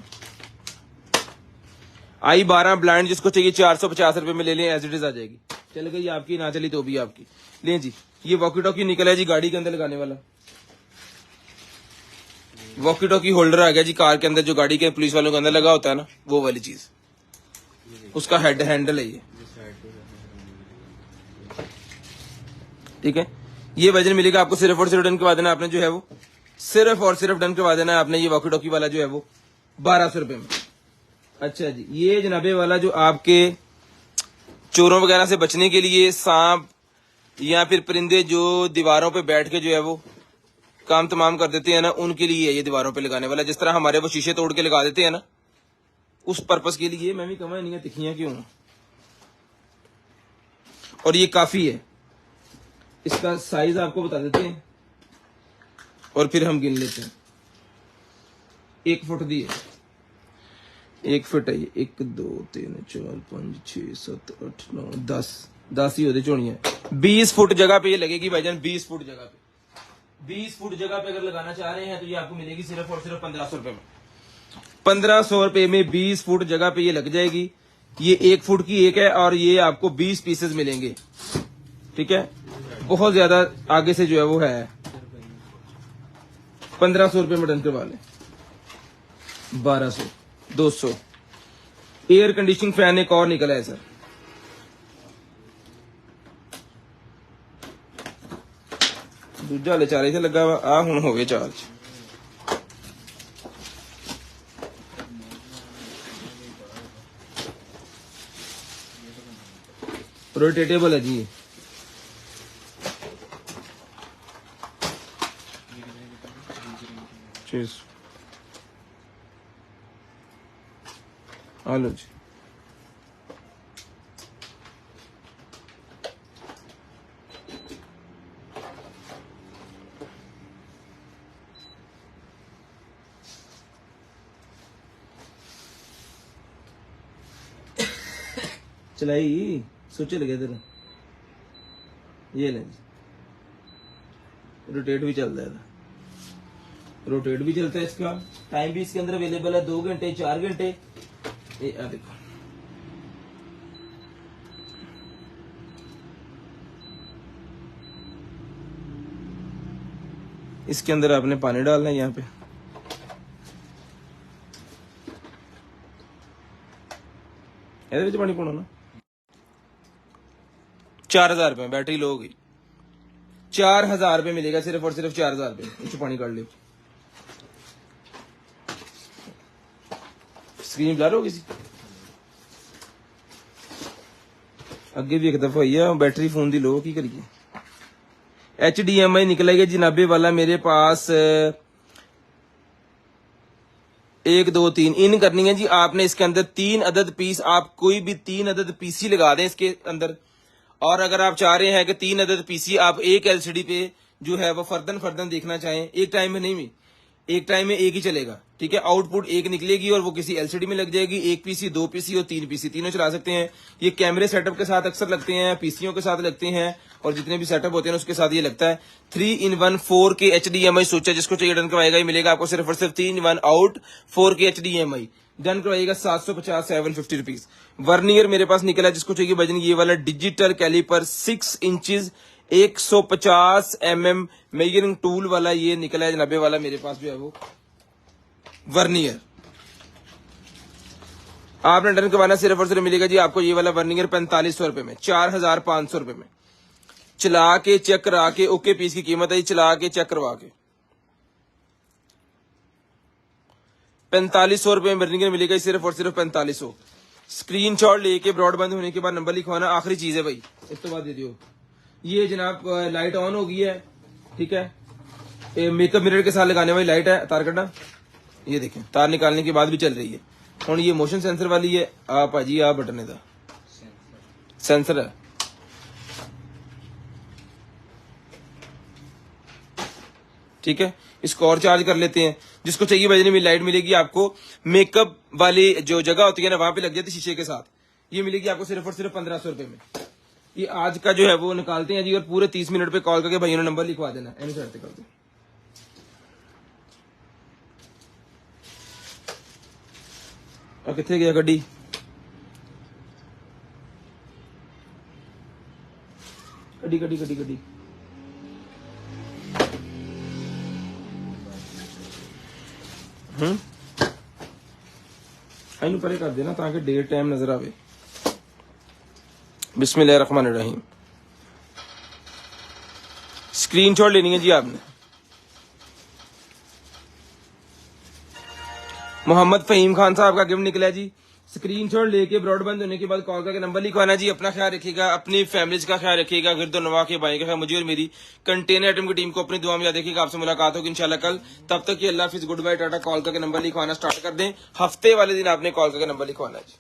i12 ब्लाइंड जिसको चाहिए 450 रुपए में ले लें, एज इट इज आ जाएगी। चल गई आपकी, ना चली तो भी आपकी। लें जी, ये वॉकी टॉकी निकला है जी गाड़ी के अंदर लगाने वाला। वॉकी टॉकी होल्डर आ गया जी कार के अंदर, जो गाड़ी के पुलिस वालों के अंदर लगा होता है ना, वो वाली चीज, उसका हेड हैंडल है ये। ठीक है, ये वजन मिलेगा आपको। सिर्फ और सिर्फ डन करवा देना आपने जो है वो, सिर्फ और सिर्फ डन करवा देना आपने ये वॉकी टॉकी वाला जो है वो 1200 रुपए में। अच्छा जी, ये जनाबे वाला जो आपके चोरों वगैरह से बचने के लिए, सांप या फिर परिंदे जो दीवारों पे बैठ के जो है वो काम तमाम कर देते हैं ना, उनके लिए ये दीवारों पे लगाने वाला। जिस तरह हमारे वो शीशे तोड़ के लगा देते हैं ना, उस पर्पस के लिए। मैं भी कमा नहीं है, तिखियां क्यों। और ये काफी है, इसका साइज आपको बता देते हैं और फिर हम गिन लेते हैं। 1 फुट दी है, 1 फुट है ये। 1 2 3 4 5 6 7 8 9 10 ही होते चोनियां। 20 फुट जगह पे ये लगेगी भाईजान, 20 फुट जगह पे। 20 फुट जगह पे अगर लगाना चाह रहे हैं तो ये आपको मिलेगी सिर्फ और सिर्फ 1500 रुपए में। 1500 रुपए में 20 फुट जगह पे ये लग जाएगी। ये 1 फुट की एक है और ये आपको 20 पीसेस मिलेंगे, ठीक है। बहुत ज्यादा आगे से जो है वो है। 1500 रुपए में डन करवा लें। 1200, 200। एयर कंडीशनिंग फैन एक और निकला है सर, दूजा वाले चारे से लगा हुआ, आ हुन हो गए चार्ज। रोटेटेबल है जी ये। चीज आलो जी। चलाई सोचे लगे तेरा, ये ले रोटेट भी चलता है, रोटेट भी चलता है इसका। टाइम भी इसके अंदर अवेलेबल है, 2 घंटे 4 घंटे। ये देखो इसके अंदर आपने पानी डालना है यहाँ पे, पानी पाना ना। 4000 रुपए बैटरी लो होगी, 4000 रुपए मिलेगा सिर्फ और सिर्फ 4000 रुपए। इस पानी काट ले, स्क्रीन ब्लर होगी सी अगे भी एक दफा हुई है। बैटरी फोन दी लो की करिए। HDMI निकलेगा जनाबे वाला मेरे पास 1 2 3 इन करनी है जी आपने। इसके अंदर 3 अदद पीस, आप कोई भी 3 अदद पीसी लगा दें इसके अंदर। और अगर आप चाह रहे हैं कि 3 अदद पीसी आप एक LCD पे जो है वो फर्दन देखना चाहें, एक टाइम में नहीं, एक टाइम में एक ही चलेगा, ठीक है। आउटपुट एक निकलेगी और वो किसी LCD में लग जाएगी। 1 पीसी, 2 पीसी और 3 पीसी तीनों चला सकते हैं। ये कैमरे सेटअप के साथ अक्सर लगते हैं, पीसीओ के साथ लगते हैं और जितने भी सेटअप होते हैं उसके साथ ये लगता है। 3-in-1 4K HDMI स्विच है, जिसको चाहिए डन करवाएगा। ये मिलेगा आपको सिर्फ और सिर्फ 3-in-1 out 4K HDMI done करवाइएगा 750 750 रुपीज। वर्नियर मेरे पास निकला है, जिसको चाहिए वजन ये वाला digital caliper 6 inches 150 mm measuring tool वाला ये निकला है जनाबे वाला मेरे पास जो है वो वर्नियर। आपने डन करवाना सिर्फ और सिर्फ मिलेगा जी आपको ये वाला वर्नियर 4500 रुपए में, 4500 रुपए में। चला के चेक करा के ओके पीस की कीमत है, चला के चेक करवा के 4500 रुपए में वर्नियर मिलेगा सिर्फ और सिर्फ 4500। स्क्रीनशॉट लेके ब्रॉडबैंड होने के बाद नंबर लिखवाना। आखिरी चीज है भाई, इस तो बाद दे दियो। ये जनाब लाइट ऑन हो गई है, ठीक है। मेकअप मिरर के साथ लगाने वाली लाइट है, तार कटा, ये देखें तार निकालने के बाद भी चल रही है। और ये मोशन सेंसर वाली है, आप भाजी आप बटन का सेंसर है। ठीक है, इसको और चार्ज कर लेते हैं। जिसको चाहिए बजने में लाइट मिलेगी आपको, मेकअप वाली जो जगह होती है ना वहां पे लग जाती है शीशे के साथ। ये मिलेगी आपको सिर्फ और सिर्फ 1500 रुपए में। ये आज का जो है वो निकालते हैं जी, और पूरे 30 मिनट पे कॉल करके भाइयों ने नंबर लिखवा देना। एनी शर्त कर दो। और कितने गया गड्डी, गड्डी गड्डी गड्डी गड्डी इनू परे कर देना ताकि डेट टाइम नजर आवे। बिस्मिल्लाहिर्रहमानिर्रहीम। स्क्रीनशॉट लेनी है जी आपने। मोहम्मद फहीम खान साहब का गिफ्ट निकला है जी। स्क्रीनशॉट लेके ब्रॉडबैंड होने के बाद कॉल करके नंबर लिखवाना जी। अपना ख्याल रखिएगा, अपनी फैमिलीज का ख्याल रखिएगा, गिरदो नवा के भाई का ख्याल, मुझे और मेरी कंटेनर आइटम की टीम को अपनी दुआ में याद रखिएगा। आपसे मुलाकात होगी इंशाल्लाह कल। तब तक ये अल्लाह हाफिज, गुड बाय, टाटा। कॉल करके नंबर लिखवाना स्टार्ट कर दें। हफ्ते वाले दिन आपने कॉल करके नंबर लिखवाना है जी।